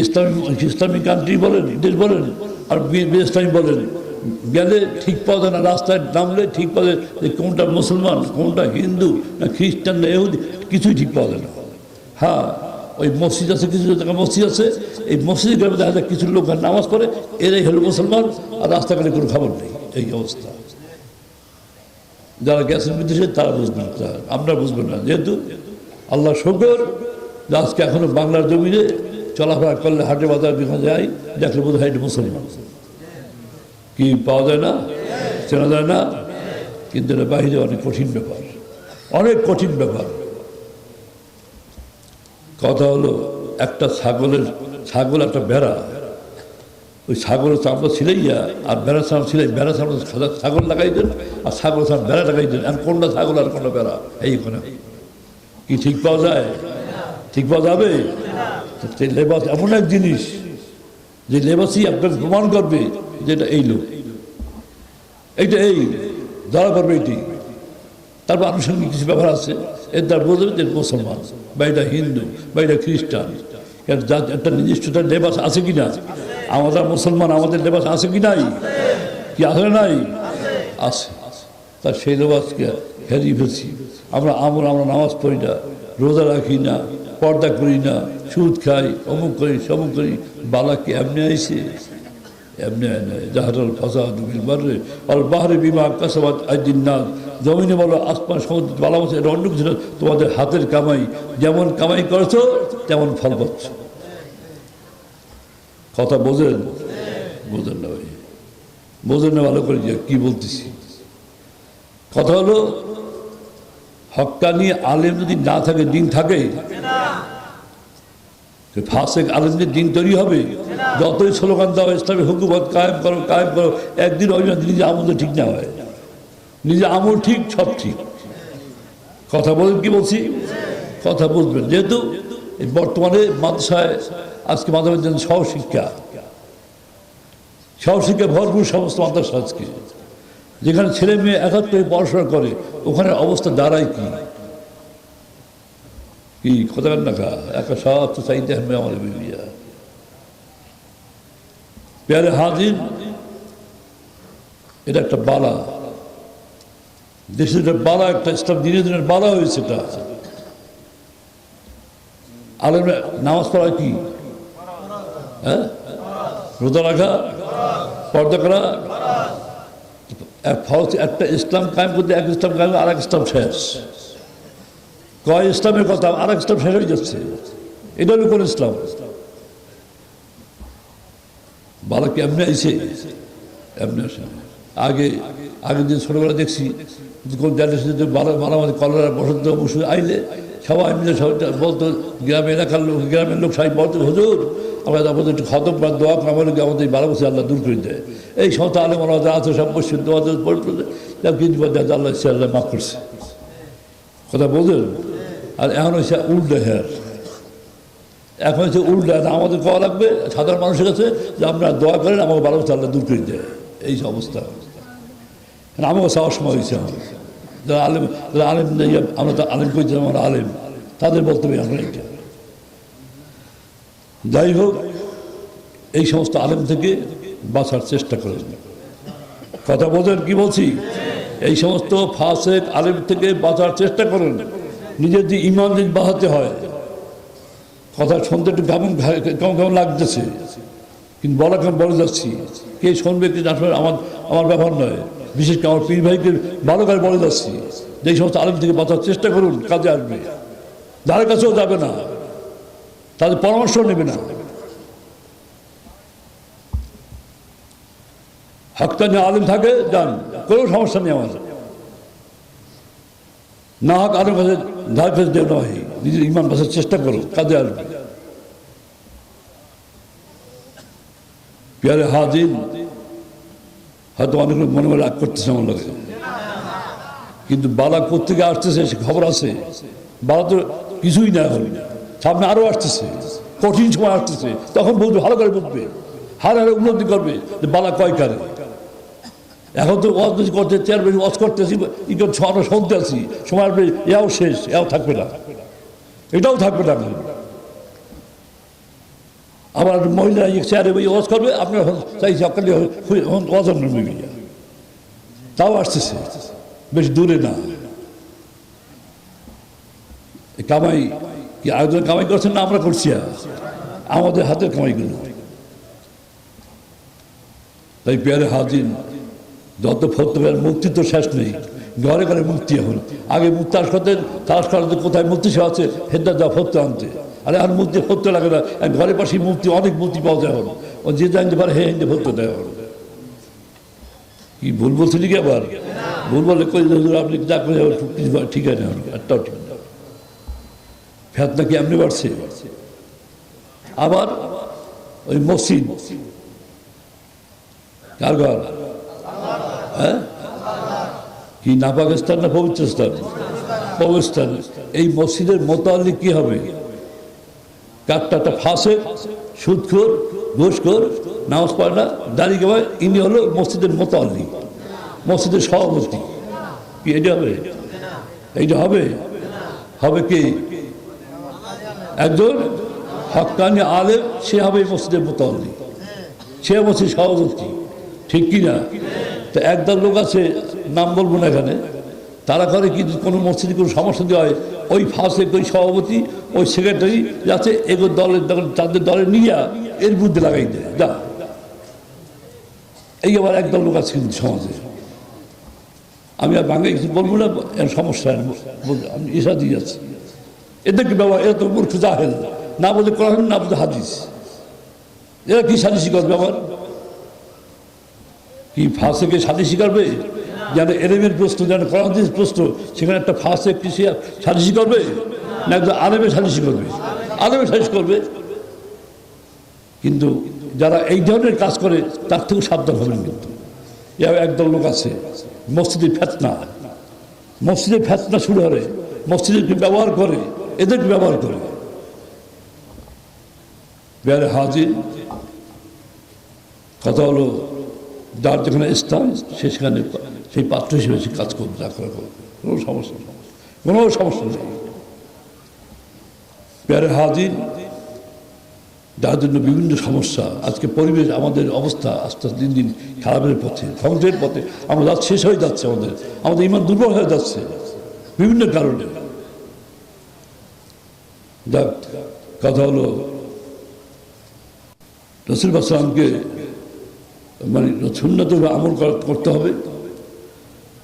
ইসলামিক কান্ট্রি বলেন, দেশ বলেন আর ইসলামিক বলেন, গেলে ঠিক পাওয়া যায় না। রাস্তায় নামলে ঠিক পাওয়া যায় যে কোনটা মুসলমান, কোনটা হিন্দু না খ্রিস্টান না ইহুদি, কিছুই ঠিক পাওয়া যায় না। হ্যাঁ, ওই মসজিদ আছে, কিছু জায়গায় মসজিদ আছে, এই মসজিদের গ্রামে দেখা যায় কিছু লোক নামাজ পড়ে, এরাই হলো মুসলমান, আর রাস্তাঘাটে কোনো খবর নেই। এই অবস্থা। যারা গেছেন বিদেশে তারা বুঝবেন, আমরা বুঝবেন না। যেহেতু আল্লাহ শুকর আজকে এখনো বাংলার জমিনে চলাফেরা করলে, হাটে বাজার যেখানে যাই, দেখলে বোধ হয় এটা মুসলমান। কি পাওয়া যায় না, চেনা যায় না, কিন্তু এটা বাইরে অনেক কঠিন ব্যাপার, অনেক কঠিন ব্যাপার। কথা হলো, একটা ছাগল একটা বেড়া, ওই ছাগলের চামড়া ছিলাইয়া আর বেড়া চামড়া ছিলাই, বেড়া চামড়া ছাগল লাগাই দেন আর ছাগল চামড়া বেড়া লাগাই দেন, আর কোনটা ছাগল আর কোনটা বেড়া এইখানে কি ঠিক পাওয়া যায়? ঠিক পাওয়া যাবে? লেবাস এমন এক জিনিস যে লেবাসই আপনাকে প্রমাণ করবে যে এটা এই লোক, এইটা এই ধরা করবে এটি। তারপর আনুষঙ্গিক কিছু ব্যাপার আছে, এর দ্বারা বোঝাবে যে মুসলমান বা এটা হিন্দু বা এটা খ্রিস্টান। একটা নির্দিষ্ট লেবাস আছে কি না? আমরা মুসলমান, আমাদের লেবাস আছে কি নাই? কি আছে নাই? আছে। তার সেই লেবাসকে হেরিয়ে ফেলছি আমরা। আমরা নামাজ পড়ি না, রোজা রাখি না, পর্দা করি না, সুদ খাই, অমুক করি, সমুক করি। বালাকে এমনি আইসে, এমনি নাই। জাহারাল ফাসাদ বিল বাররি ওয়াল বাহরি বিমা কাসাবাত আইদিন নাস। জমিনে বলো, আসমান সমুদ্র বালা বলছে, এটা অন্য কিছু না, তোমাদের হাতের কামাই। যেমন কামাই করছো তেমন ফল পাচ্ছ। কথা বোঝেন? বোঝেন না ভাই, বোঝেন না ভালো করে কি বলতেছি। কথা হলো, হক্কানি আলেম যদি না থাকে, দিন থাকে? ফাসেক আলেমদের দিন তৈরি হবে? যতই স্লোগান দেওয়া ইসলামী হুকুমত কায়েম করো কায়েম করো, একদিন ওই নিজে আমল ঠিক না হয়। নিজে আমল ঠিক, সব ঠিক। কথা বলেন? কি বলছি? কথা বুঝবেন। যেহেতু বর্তমানে মাদ্রাসায় আজকে মাদ্রাসার সহশিক্ষা ভরপুর সমস্ত মাদ্রাসা আজকে, যেখানে ছেলে মেয়ে একাত্তরে পড়াশোনা করে, ওখানে অবস্থা দাঁড়ায় কি কথা না কা একা সব তো চাইতে হবে আমাদের বিবিয়া। প্যারে হাজির, এটা একটা বালা, দেশের বালা, একটা ইসলাম দিনের দিনের বালা হয়েছে। এটা আলেমরা নামাজ পড়া কি? হ্যাঁ, রোজা রাখা, পর্দা করা, একটা ইসলাম কায়েম করতে এক ইসলাম কায়েম, আর এক ইসলাম শেষ। কয় ইসলামের কথা, আর এক ইসলাম শেষ হয়ে যাচ্ছে। এটা হলো কোন ইসলাম? বালা কি এমনি আইসে? এমনি আসে। আগের দিন ছোটবেলা দেখছি কোন জায়গায় কলেরা বসন্ত আইলে সবাই মিলে বলতো, গ্রামের লোক সবাই বলতো, হুজুর আমরা আমাদের একটু খতম বা দোয়া আমাদের আমাদের বারো বছর আল্লাহ দূর করে দেয়। এই সমস্ত আলেম আল্লাহ আছে সব বসে দোয়া পড়তো, কিন্তু আল্লাহ আল্লাহ মাফ করছে। কথা বলছেন? আর এখন হচ্ছে উল্টা হেয়ার, এখন হচ্ছে উল্টা। আমাদের কওয়া লাগবে সাধারণ মানুষের কাছে যে আপনারা দোয়া করেন আমাকে বারো বছর আল্লাহ দূর করে দেয়। এই অবস্থা আমাকে চাওয়ার সময় হয়েছে। আমার যারা আলেম, যারা আলেম নেই, আমরা তো আলেম করেছি, আমরা আলেম, তাদের বলতে হবে আমরা এটা। যাই হোক, এই সমস্ত আলেম থেকে বাঁচার চেষ্টা করেন। কথা বোঝেন কি বলছি? এই সমস্ত ফাসেক আলেম থেকে বাঁচার চেষ্টা করেন। নিজের যে ইমান যদি বাঁচাতে হয়, কথা শুনতে একটু কেমন কেমন লাগতেছে, কিন্তু বলা কেমন বলে যাচ্ছি, কে শুনবে কি আসলে আমার ব্যাপার নয়। বিশেষ করে আমার পীর ভাইকে ভালো করে বলে যাচ্ছি যে এই সমস্ত আলেম থেকে বাঁচার চেষ্টা করুন, কাজে আসবে। যার কাছেও যাবে না, তাদের পরামর্শ নেবে না। হক্কানি আলেম থাকে যান, কোনো সমস্যা নেই আমার। না হক আলেম কাছে ধার ফেস দেয় নয়, নিজের ইমান বাঁচার চেষ্টা করো, কাজে আসবে। পেয়ারে হাজির, হয়তো অনেক লোক মনে মনে রাগ করতেছে আমার লাগে, কিন্তু বালা কোত্থেকে আসতেছে সে খবর আছে। বালা তো কিছুই না, এখন সামনে আরও আসতেছে, কঠিন সময় আসতেছে, তখন বলবে, ভালো করে বুঝবে, হারে হারে উন্নতি করবে যে বালা কয় কারে। এখন তো ওয়াজ বেশি করতে, চেয়ার বেশি ওয়াজ করতেছি, আমরা শুনতে আছি, সময় আসবে এও শেষ, এও থাকবে না, এটাও থাকবে না। আবার মহিলা চেয়ারে বই ওয়াজ করবে, আপনার চাই সকালে ওয়াজ মিলিয়া, তাও আসতেছে, বেশ দূরে না। কামাই কি আয়োজন কামাই করছেন না আমরা করছি, আমাদের হাতের কামাইগুলো। তাই পেয়ারে হাজির, যত ফতোয়ার মুক্তি তো শেষ নেই, ঘরে ঘরে মুক্তি। এখন আগে তাস করতে কোথায় মুক্তি সে আছে, হেদ্দা যা ফতো আনতে, আরে আর মুক্তি ফতো লাগে না, ঘরে পাশে মুক্তি, অনেক মুক্তি পাওয়া যায়। এখন ও যে জানতে পারে হে হিন্দে ফতো দেয়। কি ভুল বলছি নাকি? আবার ভুল বললে কই আপনি যা করে ঠিক আছে, একটাও ঠিক না। ফেতনা কি এমনি বাড়ছে? আবার ওই মসজিদ কার ঘর? হ্যাঁ, কি না পাকিস্তান না পবিত্র স্থান? পবিত্র স্থান। এই মসজিদের মোতাল্লি কি হবে? কাঠটা ফাঁসে, সুদখোর, ঘুষখোর, নামাজ পড়ে না, দাঁড়িয়ে গেছে, ইনি হলো মসজিদের মোতাল্লি, মসজিদের সভাপতি। কি এটা হবে? এইটা হবে? হবে কি? একজন হক্কানি আলেম, সে হবে মসজিদের মোতাল্লি, সে মসজিদ সভাপতি, ঠিক কি না? তো একদল লোক আছে, নাম বলবো না এখানে, তারা করে কি, কোনো মসজিদে কোনো সমস্যা দেওয়া হয়, ওই ফাঁসে ওই সভাপতি, ওই সেক্রেটারি যাচ্ছে এগুলো দলের তাদের দলে নিয়ে এর বুদ্ধি লাগাই দেয়। যা, এই আবার একদল লোক আছে কিন্তু সমাজে। আমি আর বাংলা কিছু বলবো না, এর সমস্যা আমি ইসা দিয়ে যাচ্ছি। এদেরকে বাবা, এরা তো মূর্খ জাহেল, না বলে কোরআন, না বলে হাদিস, এরা কি সালিসি করবে? আবার কি ফাঁসেকে সালিসি করবে? যেন এলেমের প্রশ্ন, যেন কোরআন হাদিস প্রশ্ন, সেখানে একটা ফাঁসে কৃষি সালিসি করবে না একজন আলেমে সালিসি করবে? আলেমে সালিস করবে। কিন্তু যারা এই ধরনের কাজ করে তার থেকেও সাবধান হবেন। কিন্তু একদল লোক আছে মসজিদের ফেতনা শুরু করে, মসজিদকে ব্যবহার করে, এদেরকে ব্যবহার করে। বেয়ারে হাজির, কথা হলো যার যেখানে স্থান সে সেখানে সেই পাত্র হিসেবে সে কাজ করবে, যা করে করবে, কোনো সমস্যা নেই। বেয়ারে হাজির, যার জন্য বিভিন্ন সমস্যা, আজকে পরিবেশ, আমাদের অবস্থা আস্তে আস্তে দিন দিন খারাপের পথে, ধ্বংসের পথে আমরা শেষ হয়ে যাচ্ছে, আমাদের ইমান দুর্বল হয়ে যাচ্ছে বিভিন্ন কারণে। যাক, কথা হলো রাসূল সাল্লাল্লাহু মানে সুন্নতভাবে আমল করতে হবে।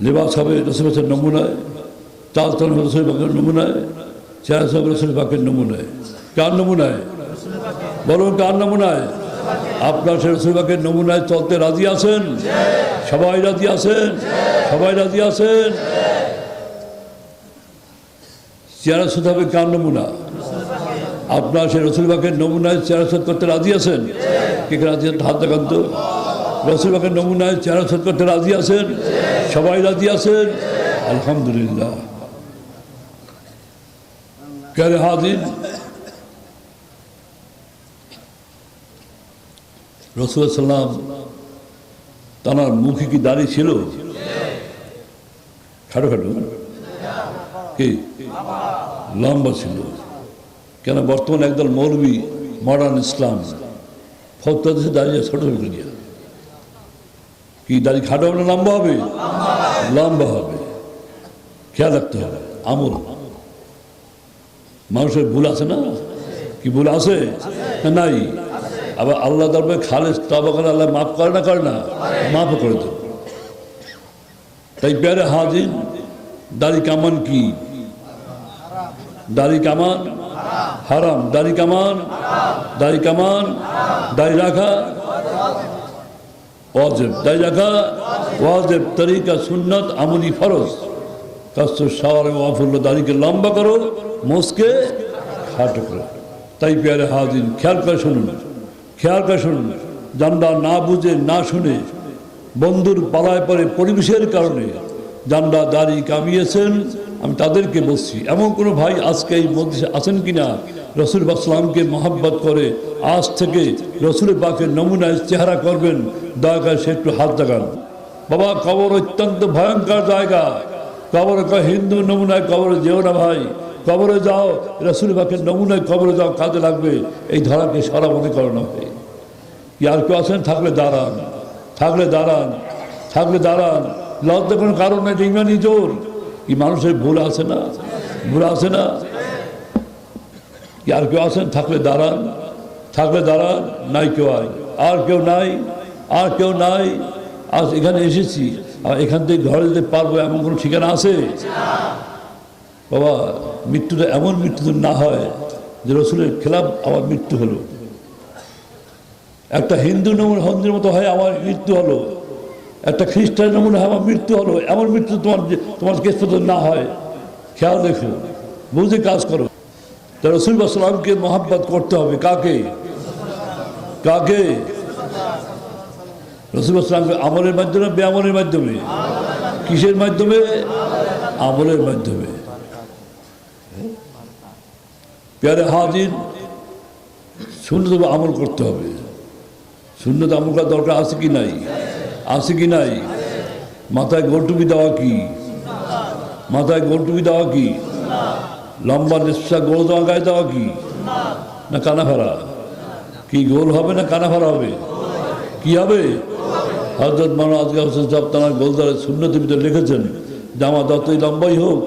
লেবাস হবে রাসূল নমুনায়, চাল চলন হবে রাসূল পাকের নমুনায়, চেহারা হবে রাসূল পাকের নমুনায়। কার নমুনায়? বলুন কার নমুনায়? আপনার সে রাসূল পাকের নমুনায় চলতে রাজি আছেন? সবাই রাজি আছেন? সবাই রাজি আছেন? চেহারা শুধু হবে কার নমুনা? আপনার সেই রসুল পাকের নমুনায় চেহারা শোধ করতে রাজি আছেন? কে কে রাজি আছেন? হাত দেখান তো। রসুল পাকের নমুনায় চেহারা শোধ করতে রাজি আছেন? সবাই রাজি আছেন? আলহামদুলিল্লাহ। প্যারে হাজির, রসুল সাল্লাম তার মুখে কি দাড়ি ছিল? খাটো খাটো কি লম্বা ছিল? কেন বর্তমানে একদল মৌলবী মডার্ন ইসলাম ফতোয়া দেশে দাঁড়িয়ে ছোট করে দিয়া কি দাড়ি খাটো হবে না লম্বা হবে? লম্বা হবে। খেয়াল রাখতে হবে। আমল, মানুষের ভুল আছে না? কি ভুল আছে না নাই? আবার আল্লাহ দরবারে খালেস তওবা করে আল্লাহ মাফ করে না? করে না? মাফও করে দেবে। তাই প্যারে হাজির, দাড়ি কামান কি? দাড়ি কামান হারাম। দাড়ি কামান, দাড়ি কামান, দাড়ি রাখা ওয়াজিব। দাড়ি রাখা ওয়াজিব, তরিকা সুন্নত, আমলি ফরজ। কাস্তর শাওয়ার ওয়াফুল্লাহ, দাড়িকে লম্বা করো, মোসকে খাটো করো। তাই প্যারে হাজির, খেয়াল করে শুনুন, খেয়াল করে শুনুন। যারা না বুঝে না শুনে বন্ধুর পালায় পরে পরিবেশের কারণে যারা দাড়ি কামিয়েছেন, আমি তাদেরকে বলছি, এমন কোনো ভাই আজকে এই মধ্যে আছেন কিনা রসুল সাল্লামকে মহাব্বত করে আজ থেকে রসুলের পাকের নমুনায় চেহারা করবেন? দয়া করে সে একটু হাত দেখান। বাবা, কবর অত্যন্ত ভয়ঙ্কর জায়গা। কবরে হিন্দু নমুনায় কবরে যেও না ভাই, কবরে যাও রসুল পাকের নমুনায় কবরে যাও, কাজে লাগবে। এই ধরাকে সারা মনে করো না ভাই। কি আর কেউ আছেন? থাকলে দাঁড়ান, থাকলে দাঁড়ান, থাকলে দাঁড়ান। লজ্জা কোনো কারণ নেই, ইমানি জোর। কি মানুষের ভুল আছে না? ভুল আছে না? কি আর কেউ আছেন? থাকলে দাঁড়ান, থাকলে দাঁড়ান। নাই কেউ? আর কেউ নাই? আর কেউ নাই? আজ এখানে এসেছি, আর এখান থেকে ঘরে যেতে পারবো এমন কোনো ঠিকানা আছে? বাবা, মৃত্যুটা এমন মৃত্যু না হয় যে রসুলের খেলাফ আমার মৃত্যু হলো। একটা হিন্দু নমুনা হন্দির মতো হয় আমার মৃত্যু হলো, একটা খ্রিস্টান নমুনা হয় আমার মৃত্যু হলো। এমন মৃত্যু তোমার কেস পর্যন্ত না হয়। খেয়াল রেখো, বুঝে কাজ করো। তা রসুল সাল্লামকে মহাব্বত করতে হবে। কাকে? কাকে? রসুল সাল্লামকে আমলের মাধ্যমে, বেআমলের মাধ্যমে? কিসের মাধ্যমে? আমলের মাধ্যমে। প্যারে হাজির, সুন্নত আমল করতে হবে। সুন্নত আমল করার দরকার আছে কি নাই? আছে কি নাই? মাথায় গোলটুপি দেওয়া কি? মাথায় গোলটুপি দেওয়া কি? লম্বা নিঃশ্বাস গোল দেওয়া গায়ে দেওয়া কি? না কানা ফাড়া? কি গোল হবে না কানা ফাড়া হবে? কি হবে? হযরত মাওলানা আজগর হোসেন সাহেব তাঁর গোলদারের সুন্নতের ভিতরে লিখেছেন, জামা যতই লম্বাই হোক,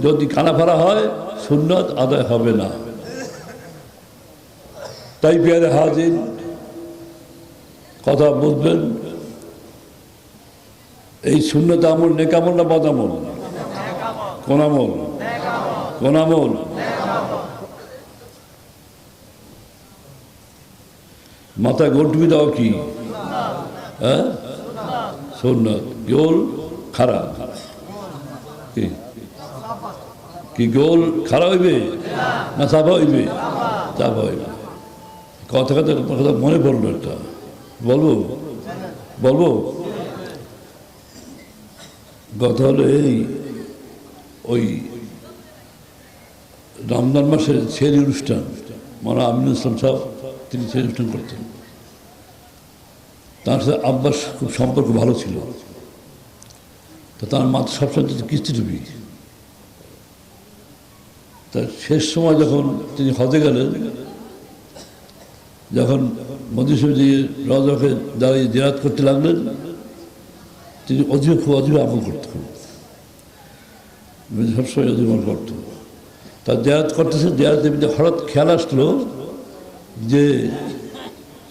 যদি কানা ফাড়া হয় সুন্নত আদায় হবে না। তাই প্যারে হাজির, কথা বুঝবেন। এই সুন্নত আমল নেক আমল না বদ আমল? কোন আমল? কোন আমল? মাথায় গোলটুপি দাও কি? হ্যাঁ, সুন্নত। গোল খারাপ কি? গোল খারাপ হইবে না চাপা হইবে? চাপা হইবে। কথা কথা কথা মনে পড়লো, একটা বলবো বলবো। কথা হলো এই, ওই রমজান মাসের ছেড়ি অনুষ্ঠান, মাওলানা আমিনুল ইসলাম সাহেব তিনি ছেড়ি অনুষ্ঠান করতেন। তার সাথে আব্বাস খুব সম্পর্ক ভালো ছিল। তো তার মাথা সবসময় কিস্তি টুপি। তার শেষ সময় যখন তিনি হজে গেলেন, যখন মদিনা শরীফে রওজাকে দাঁড়িয়ে জিয়ারত করতে লাগলেন, তিনি খুব অজীব আমল করতেন, সবসময় অজীব আমল করতেন। তার জিয়ারত করতেছে, জিয়ারতের মধ্যে হঠাৎ খেয়াল আসলো যে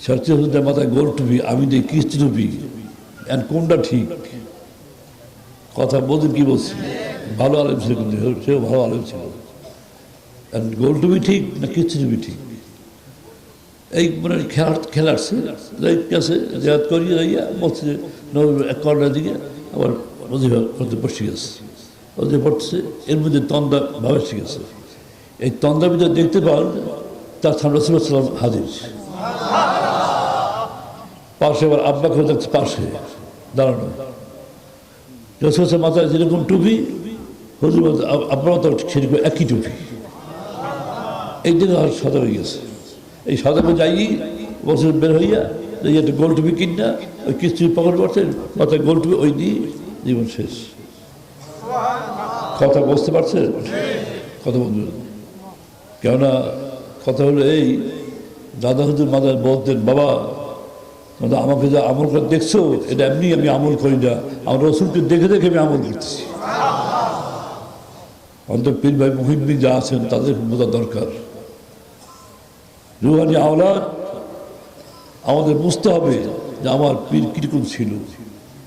সরচে হুজুরের মাথায় গোল টুপি, আমি দিই কিস্তি টুপি, এন্ড কোনটা ঠিক? কথা বলতে কি বলছি? ভালো আলেম ছিল, কিন্তু সেও ভালো আলেম ছিল। গোল টুপি ঠিক না কিস্তি টুপি ঠিক? এই মানে খেলা আসছে, কাছে জিয়ারত করিয়ে যাইয়া মসজিদে এক কর্নার দিকে আবার অজিফা করতে বসে গেছে। অজিফা পড়তেছে, এর মধ্যে তন্দা ভাবে শিখেছে। এই তন্দ্রার ভিতরে দেখতে পান তার রাসূলুল্লাহ সাল্লাল্লাহু আলাইহি ওয়াসাল্লাম হাজির। পাশে আবার আব্বাকে দেখছে পাশে দাঁড়ানো, রাসূলের মাথায় যেরকম টুপি, হুজুর আব্বার মাথায় সেরকম একই টুপি। এই দিন আর সাদা হয়ে গেছে। এই সাদা যাই বছর বের হইয়া একটা গোল টুপি কিনা ওই কিস্তির পকেট করছেন, মাথায় গোল টুপি ওই দিয়ে জীবন শেষ। কথা বুঝতে পারছেন? কথা বলবেন কেননা কথা হলো এই, দাদা হুজুর মাথায় বলতেন, বাবা আমাকে যা আমল করে দেখছো এটা এমনি আমি আমল করি না, আমার রসুলকে দেখে দেখে আমি আমল করতেছি। অন্তর পীর ভাই মুহিদ্দিন যা আছেন তাদের বোঝা দরকার। রুহানি আওলাদ আমাদের বুঝতে হবে যে আমার পীর কীরকম ছিল,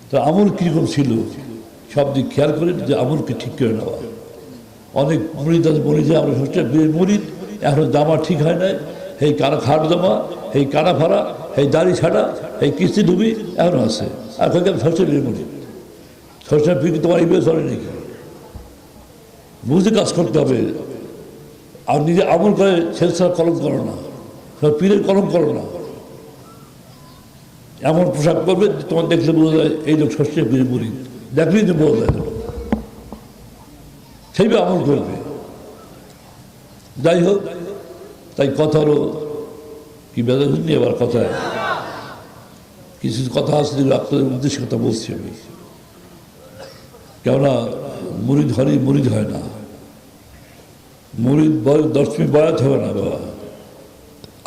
তার আমল কীরকম ছিল, সব দিক খেয়াল করে যে আমলকে ঠিক করে নেওয়া। অনেক মুরিদ আছে বলে যে আমরা হচ্ছে বীরের মুরিদ, এখন জামা ঠিক হয় নাই, এই কানা খাট জামা, এই কানা ফাড়া, এই দাড়ি ছাড়া, এই কিস্তি ডুবি এখনও আছে। আর কয়েক আমি সরষে বীরের মুরিদ, সরষে পীর তোমার এইভাবে চলে নাকি? বুঝে কাজ করতে হবে। আর নিজে আমল করে ছেলে ছাড়া কলম করো না, পীরের কলম করো না। এমন পোশাক করবে তোমার দেখলে বোঝা যায় এই লোক সরষে পীরের মুরিদ, দেখলেই তো বোঝা যায়। সেইভাবে আমল করবে। যাই হোক, তাই কথা হলো কি বেদা শুনি আবার কথায় কিছু কথা আছে যেগুলো আপনাদের উদ্দেশ্যে কথা বলছি আমি। কেননা মুরিদ হলেই মুরিদ হয় না, মুরিদ 10 মিনিট বয়াত হবে না বাবা,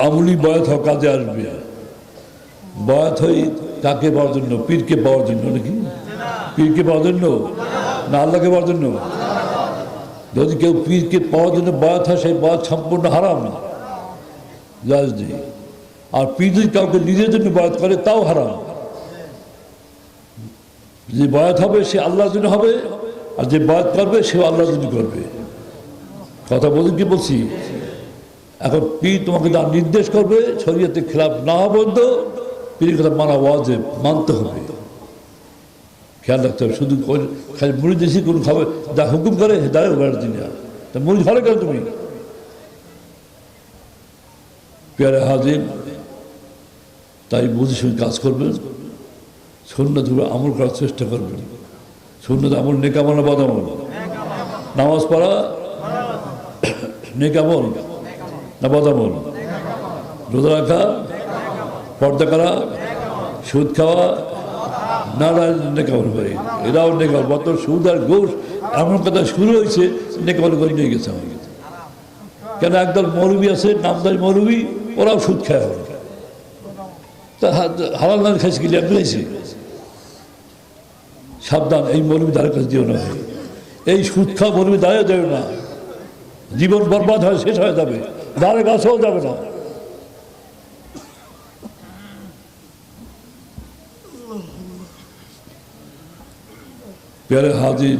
আমলি বয়াত হওয়া কাজে আসবে। বয়াত হই কাকে পাওয়ার জন্য? পীরকে পাওয়ার জন্য নাকি? পীরকে পাওয়ার জন্য না আল্লাহকে পাওয়ার জন্য? যদি কেউ পীরকে পাওয়ার জন্য বয়াত হয় সেই বয়াত সম্পূর্ণ হারাম না, জায়েজ নেই। আর পীর যদি কাউকে নিজের জন্য বয়াত করে তাও হারাম। যে বয়াত হবে সে আল্লাহর জন্য হবে, আর যে বয়াত করবে সেও আল্লাহর জন্য করবে। কথা বলুন কি বলছি? এখন পীর তোমাকে যা নির্দেশ করবে শরীয়তের খেলাফ না হওয়া পর্যন্ত পীরের কথা মানা ওয়াজিব, মানতে হবে। খেয়াল রাখতে হবে। শুধু খালি মুড়ি দেশি কোন খাবে যা হুকুম করে দাঁড়িয়ে বেড়ার দিন তা মুড়ি ধরে কেন তুমি? পেয়ারে হাজির, তাই বুঝে শুনে কাজ করবেন, সুন্নাত আমল করার চেষ্টা করবেন। সুন্নাত আমল নেকামল না বদামল? নামাজ পড়া নেকামল না বদামল? রোজা রাখা, পর্দা করা, সুদ খাওয়া না নেকামল করি, এরাও নেকামল। বর্তমান সুদ আর ঘুষ এমন কথা শুরু হয়েছে, নেকামল করে নিয়ে গেছে আমাকে। কেন একদল মৌলবী আছে নামদারি মৌলবী, ওরাও সুদ খায়, তা হালাল না খাইছে গেলে মিলেছে। সাবধান, এই মৌলবী দ্বারের কাছে দিও না, এই সুদ খাওয়া মৌলবী দাঁড়িয়ে দেবে না, জীবন বরবাদ হয়, শেষ হয়ে যাবে, দ্বারের কাছেও যাবে না। প্যারে হাজির,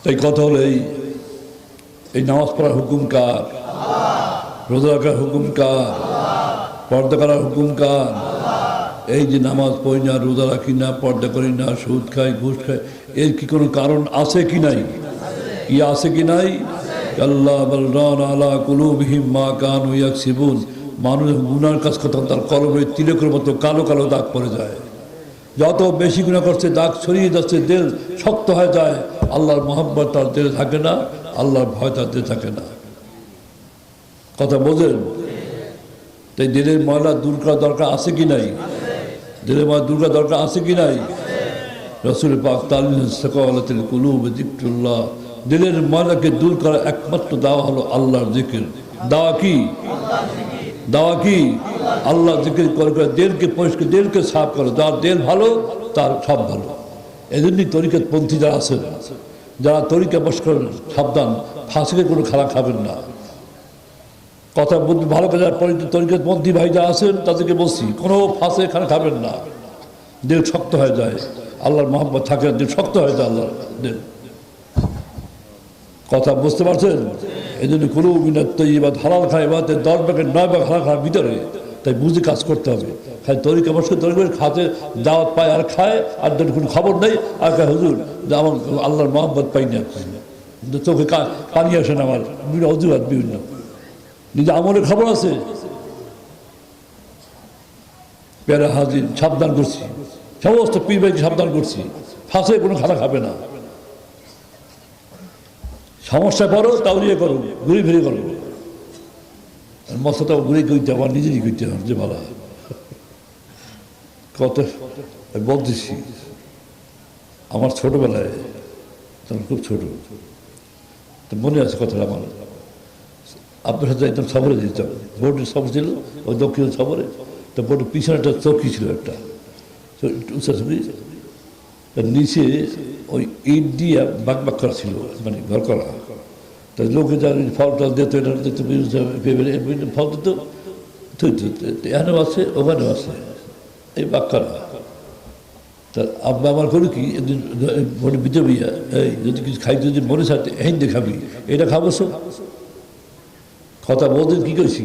তাই কথা হলো এই নামাজ পড়ার হুকুম কার? রোজা রাখার হুকুম কার? পর্দা করার হুকুম কার? এই যে নামাজ পড়ি না, রোজা রাখি না, পর্দা করি না, সুদ খাই, ঘুষ খাই, এর কি কোনো কারণ আছে কি নাই? কি আছে কি নাই? আল্লাহ বলরান আলা কুলুবিহিম মা কানু ইয়াকসিবুন। মানুষ গুনার কাজ করতে তার কলবে তিলকের মতো কালো কালো দাগ পড়ে যায়। যত বেশি গুনাহ করছে দাগ ছড়িয়ে যাচ্ছে, দিল শক্ত হয়ে যায়, আল্লাহর মহব্বত তার দিলে থাকে না, আল্লাহর ভয় তার দিলে থাকে না। কথা বোঝেন? তাই দিলের ময়লা দূর করা দরকার আছে কি নাই? দিলের ময়লা দূর করা দরকার আছে কি নাই? রাসূল পাক তাআলা সাকাওয়ালাতুল কুলুব যিকরুল্লাহ, দিলের ময়লাকে দূর করা একমাত্র দাওয়া হলো আল্লাহর জিকির। দাওয়া কি? দাওয়া কি? আল্লাহ জিকির করে করে দিলকে পরিষ্কার, দিলকে সাফ করে। যার দিল ভালো তার সব ভালো। এই জন্যই তরিকত পন্থী যারা আছেন, যারা তরিকা বস করেন, সাবধান, ফাঁসিকে কোনো খারাপ খাবেন না। কথা বলতে ভালো করে যারা তরিকত পন্থী ভাই যারা আছেন তাদেরকে বলছি, কোনো ফাঁসে খানা খাবেন না। দিল শক্ত হয়ে যায়, আল্লাহর মহব্বত থাকে, দিল শক্ত হয়ে যায় আল্লাহর দিল। কথা বুঝতে পারছেন? এই জন্য কুলু মিনাত তাইয়্যিবাত, হালাল খায় বাতে 10 ভাগের 9 ভাগ হালাল খাওয়ার ভিতরে তাই বুঝে কাজ করতে হবে। খালি তরিকা বসে তরিকা খাতে দাওয়াত পায় আর খায়, আর কোনো খবর নেই, আর হুজুর আমার আল্লাহর মহব্বত পাই না, চোখে পানি আসে না, আমার বিভিন্ন অজুহাত বিভিন্ন, নিজে আমলের খবর আছে। পেয়ারা হাজির সাবধান করছি, সমস্ত পীর ভাইকে সাবধান করছি, ফাঁসে কোনো খানা খাবে না, সমস্যায় পড়ো তাহলে করো, ঘুরে ফিরে করো, মশাটাও ঘুরে করতে আমার নিজেরই করতে হবে যে ভালো কত বলতেছি। আমার ছোটবেলায় তখন খুব ছোট, তো মনে আছে কথাটা আমার, আপনার সাথে একদম সফরে যেতাম, বোর্ডের সফর ছিল ওই দক্ষিণ সফরে, তো বোর্ডের পিছনে একটা চৌকি ছিল একটা উঁচা চৌকি, নিচে ওই ইট দিয়ে বাক করা ছিল, মানে ঘর করা, তা লোকে যার ফল টল দিত, এটা দিত, ফল দিত, এখানেও আছে ওখানেও আছে, এই বাক করা। তা আব্বা আমার করে কি একদিন মনে বিতে বইয়া, এই যদি কিছু খাই যদি মনে চাচ্ছে এই দেখাবি, এটা খাবো সব কথা বলতে কি করেছি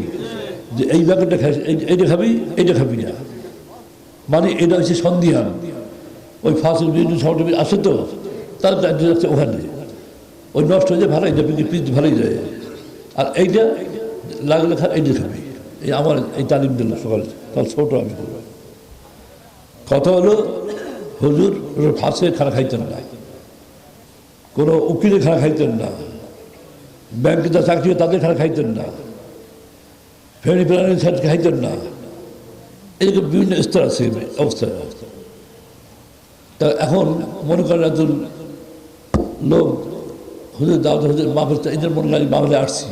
যে এই ব্যাপারটা খাই, এইটা খাবি, এইটা খাবি না, মানে এটা হচ্ছে সন্ধিহান। ওই ফাঁসের বিভিন্ন শহর আসে তো, তার যাচ্ছে ওখানে, ওই নষ্ট হয়ে যায়, ভালোই যায়, পিস ভালোই যায়, আর এইটা লাগলে এইটা খাবি। এই আমার এই তালিম দিল সকালে, তাহলে ছোটো আমি করবো। কথা হলো হুজুর ফাঁসে খানা খাইতেন না, কোনো উকিলের খানা খাইতেন না, ব্যাংকে যা চাকরি তাদের খানা খাইতেন না, ফেরি প্রাণীর সাথে খাইতেন না, এরকম বিভিন্ন স্তর আছে অবস্থায়। তা এখন মনে করেন একজন লোক হুজুর দাওয়াত হুজুর মাহফিল, এদের মনে হয় মাহফিলে আসছি,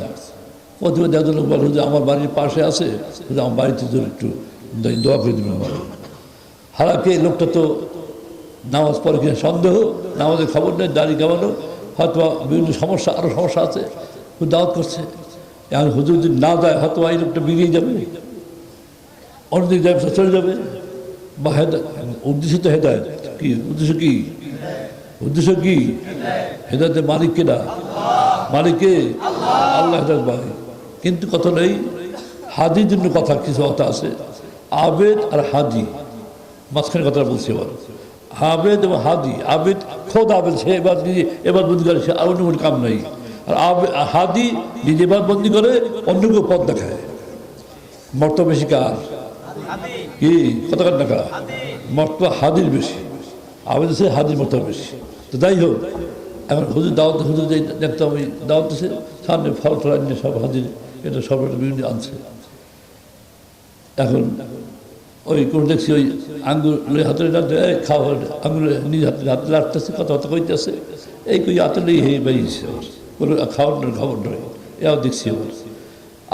প্রথমে একজন লোক বলে হুজুর আমার বাড়ির পাশে আছে, হুজুর আমার বাড়িতে একটু দোয়া করে দেবেন আমার। হালাকে লোকটা তো নামাজ পড়ে কিনা সন্দেহ, নামাজের খবর নেই, দাড়ি কামানো, হয়তো বিভিন্ন সমস্যা, আরও সমস্যা আছে, দাওয়াত করছে। এখন হুজুর যদি না যায় হয়তো এই লোকটা বেরিয়ে যাবে, অন্যদিকে ব্যবসা চলে যাবে, বা উদ্দেশ্য তো হেদায়ত, কি উদ্দেশ্য, কি উদ্দেশ্য, কি হেদায়তের মালিক কেনা, মালিককে আল্লাহ হেদায়ত ভাই। কিন্তু কথা নেই, হাদির জন্য কথা কিছু কথা আছে, আবেদ আর হাদি, মাঝখানে কথা বলছি এবার, আবেদ এবং হাদি। আবেদ খোদ আবেদ, সে এবার নিজে এবার বন্দি করে, সে অন্য কোনো কাম নাই। আর হাদি নিজে এবার বন্দি করে, অন্যকে পথ দেখায়। মর্তবা বেশি কার, কি কত কার টাকা, মর্তবা হাদির বেশি, আবেদ আছে হাদির মর্তবা বেশি। তো যাই হোক, এখন হুজুর দাওয়াত, হুজুর যে দেখতাম ওই দাওয়াত দিচ্ছে, সামনে ফল ফল আনিয়ে সব হাজির, এটা সব বিভিন্ন আনছে। এখন ওই কোনো দেখছি ওই আঙ্গুর হাতে লাগছে, খাওয়া আঙ্গুর নিজে হাতে হাতে লাগতেছে, কথা কইতেছে, এই কই হাতে নেই হে বেরিয়েছে, কোনো খাওয়ার নয়, খবর নয়, এও দেখছি।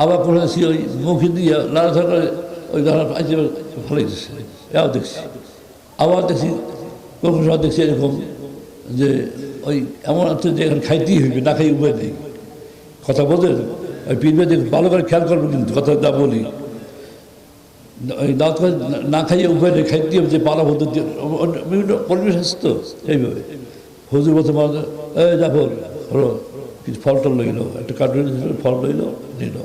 আবার কোনো দেখছি ওই মুখে দিয়ে লাড়াধর করে ওই গাড়া পাইছে, ভালোই দিচ্ছে, এও দেখছি। আবার দেখছি কোনো সময় দেখছি এরকম যে ওই এমন আছে যে এখানে খাইতেই হইবে, না খাই উপায় নেই। কথা বলতেন ওই পীরবে দেখ ভালো করে খেয়াল করবো, কিন্তু কথা যা বলি, ওই দাঁত না খাইয়ে উপায় নেই, খাইতে হবে, যে পালা হতো বিভিন্ন পরিবেশ আছে তো এইভাবে। হুজুর বলতে এই জাফর হলো কিছু ফল টল লইল, একটা কার্টুন ফল লইল, নিল,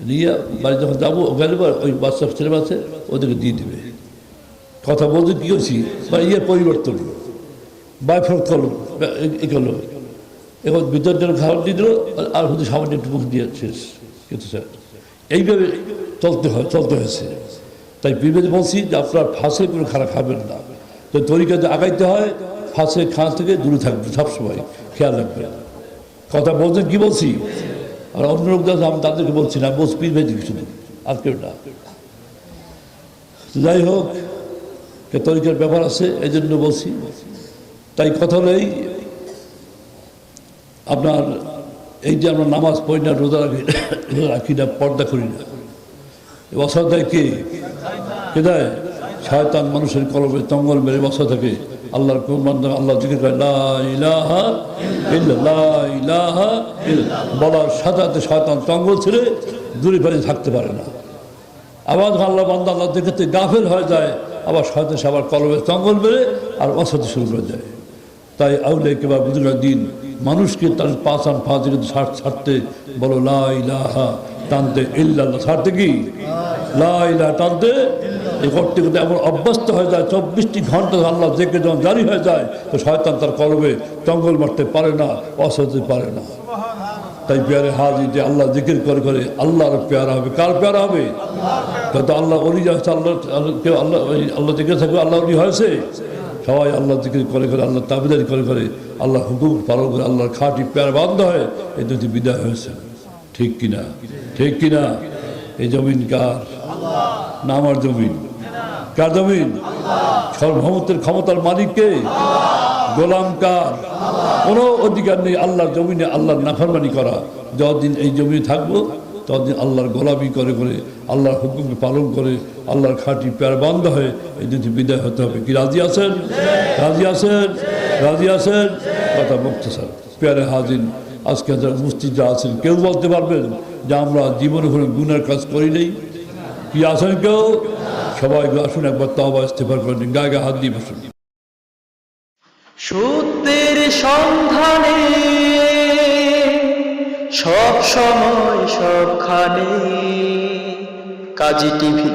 নিয়ে বাড়ি যখন যাবো গেলে ওই বাচ্চা ছেলে বাচ্চা ওদেরকে দিয়ে দেবে। কথা বলতে কী করছি, বা ইয়ে পরিবর্তন বাইফল করলো, এ করলো, এখন ভিতর জন্য খাবার দিয়ে দিল, আর হুজুর সামান্য একটু মুখ দিয়ে শেষ। কিন্তু স্যার এইভাবে চলতে হয়েছে। তাই বিবেকে বলছি যে আপনার ফাঁসে কোনো খানা খাবেন না, তো তরিকাতে আগাইতে হয়, ফাঁসে খাওয়া থেকে দূরে থাকবেন, সবসময় খেয়াল রাখবেন। কথা বলছেন কি বলছি, আর অন্য লোক যাচ্ছে আমি তাদেরকে বলছি না, বলছি পীর ভাই দিকে শুধু, আর কেউ না। যাই হোক, তরিকার ব্যাপার আছে, এই জন্য বলছি। তাই কথা নেই আপনার এই যে আমরা নামাজ পড়ি না, রোজা রাখি না, পর্দা করি না, অসাধ্যায় কে দেয়? শয়তান মানুষের কলবে তঙ্গল মেরে বসা থাকে। আল্লাহর মাধ্যমে আল্লাহ জিকির করে লা ইলাহা ইল্লাল্লাহ, লা ইলাহা ইল্লাল্লাহ বলার সাথে সাথে শয়তান তঙ্গল ছেড়ে দূরে ফেলে থাকতে পারে না। আবার আল্লাহ বান্দা আল্লাহ দেখতে গাফেল হয়ে যায়, আবার শয়তান সে আবার কলবে তঙ্গল মেরে আর অসাধ্য শুরু করে যায়। তাই আউলে কিংবা বুজুর্গ দিন মানুষকে তার পাঁচান ফাঁসে কিন্তু ছাড়তে বলো লা ইলাহা, টানতে ইল্লাল্লাহ, ছাড়তে কি লা ইলাহা টানতে এই করতে করতে এমন অভ্যস্ত হয়ে যায় 24টি ঘন্টা আল্লাহ জিকির যখন জারি হয়ে যায় তো শয়তান তার কলবে জঙ্গল মারতে পারে না, অসহতে পারে না। তাই পেয়ারে হাজি যে আল্লাহ জিকির করে করে আল্লাহর পেয়ারা হবে। কার পেয়ারা হবে? যত আল্লাহ অলি যাচ্ছে আল্লাহ কেউ আল্লাহ আল্লাহ জিকির থাকবে আল্লাহ অলি হয়েছে। সবাই আল্লাহ জিকির করে করে আল্লাহ তাবিদারি করে করে আল্লাহ হুকুম পালন করে আল্লাহর খাঁটি পেয়ারা বান্ধ হয় এই দুটি বিদায় হয়েছে। ঠিক কিনা? ঠিক কিনা? এই জমিন কার? না আমার জমিন? কার জমিন? সর্বভৌমত্বের ক্ষমতার মালিককে? গোলাম কার? কোনো অধিকার নেই আল্লাহর জমিনে আল্লাহর নাফরমানি করা। যতদিন এই জমিনে থাকবো ততদিন আল্লাহর গোলামি করে করে আল্লাহর হুকুমকে পালন করে আল্লাহর খাঁটি পেয়ার বন্ধ হয়ে এই দুটি বিদায় হতে হবে। কি রাজি আছেন? রাজি আছেন? রাজি আছেন? কথা মুক্তসর পেয়ারে হাজির আজকে যারা মুস্তিদরা আছেন কেউ বলতে পারবেন যে আমরা জীবনে কোনো গুনার কাজ করি নেই? কি আছেন কেউ? সবাই আসুন একবার তওবা ইস্তেগফার করে নিন, গায়ে গায়ে হাত দিয়ে বসুন। সত্যের সন্ধানে সব সময় সবখানে কাজী টিভি।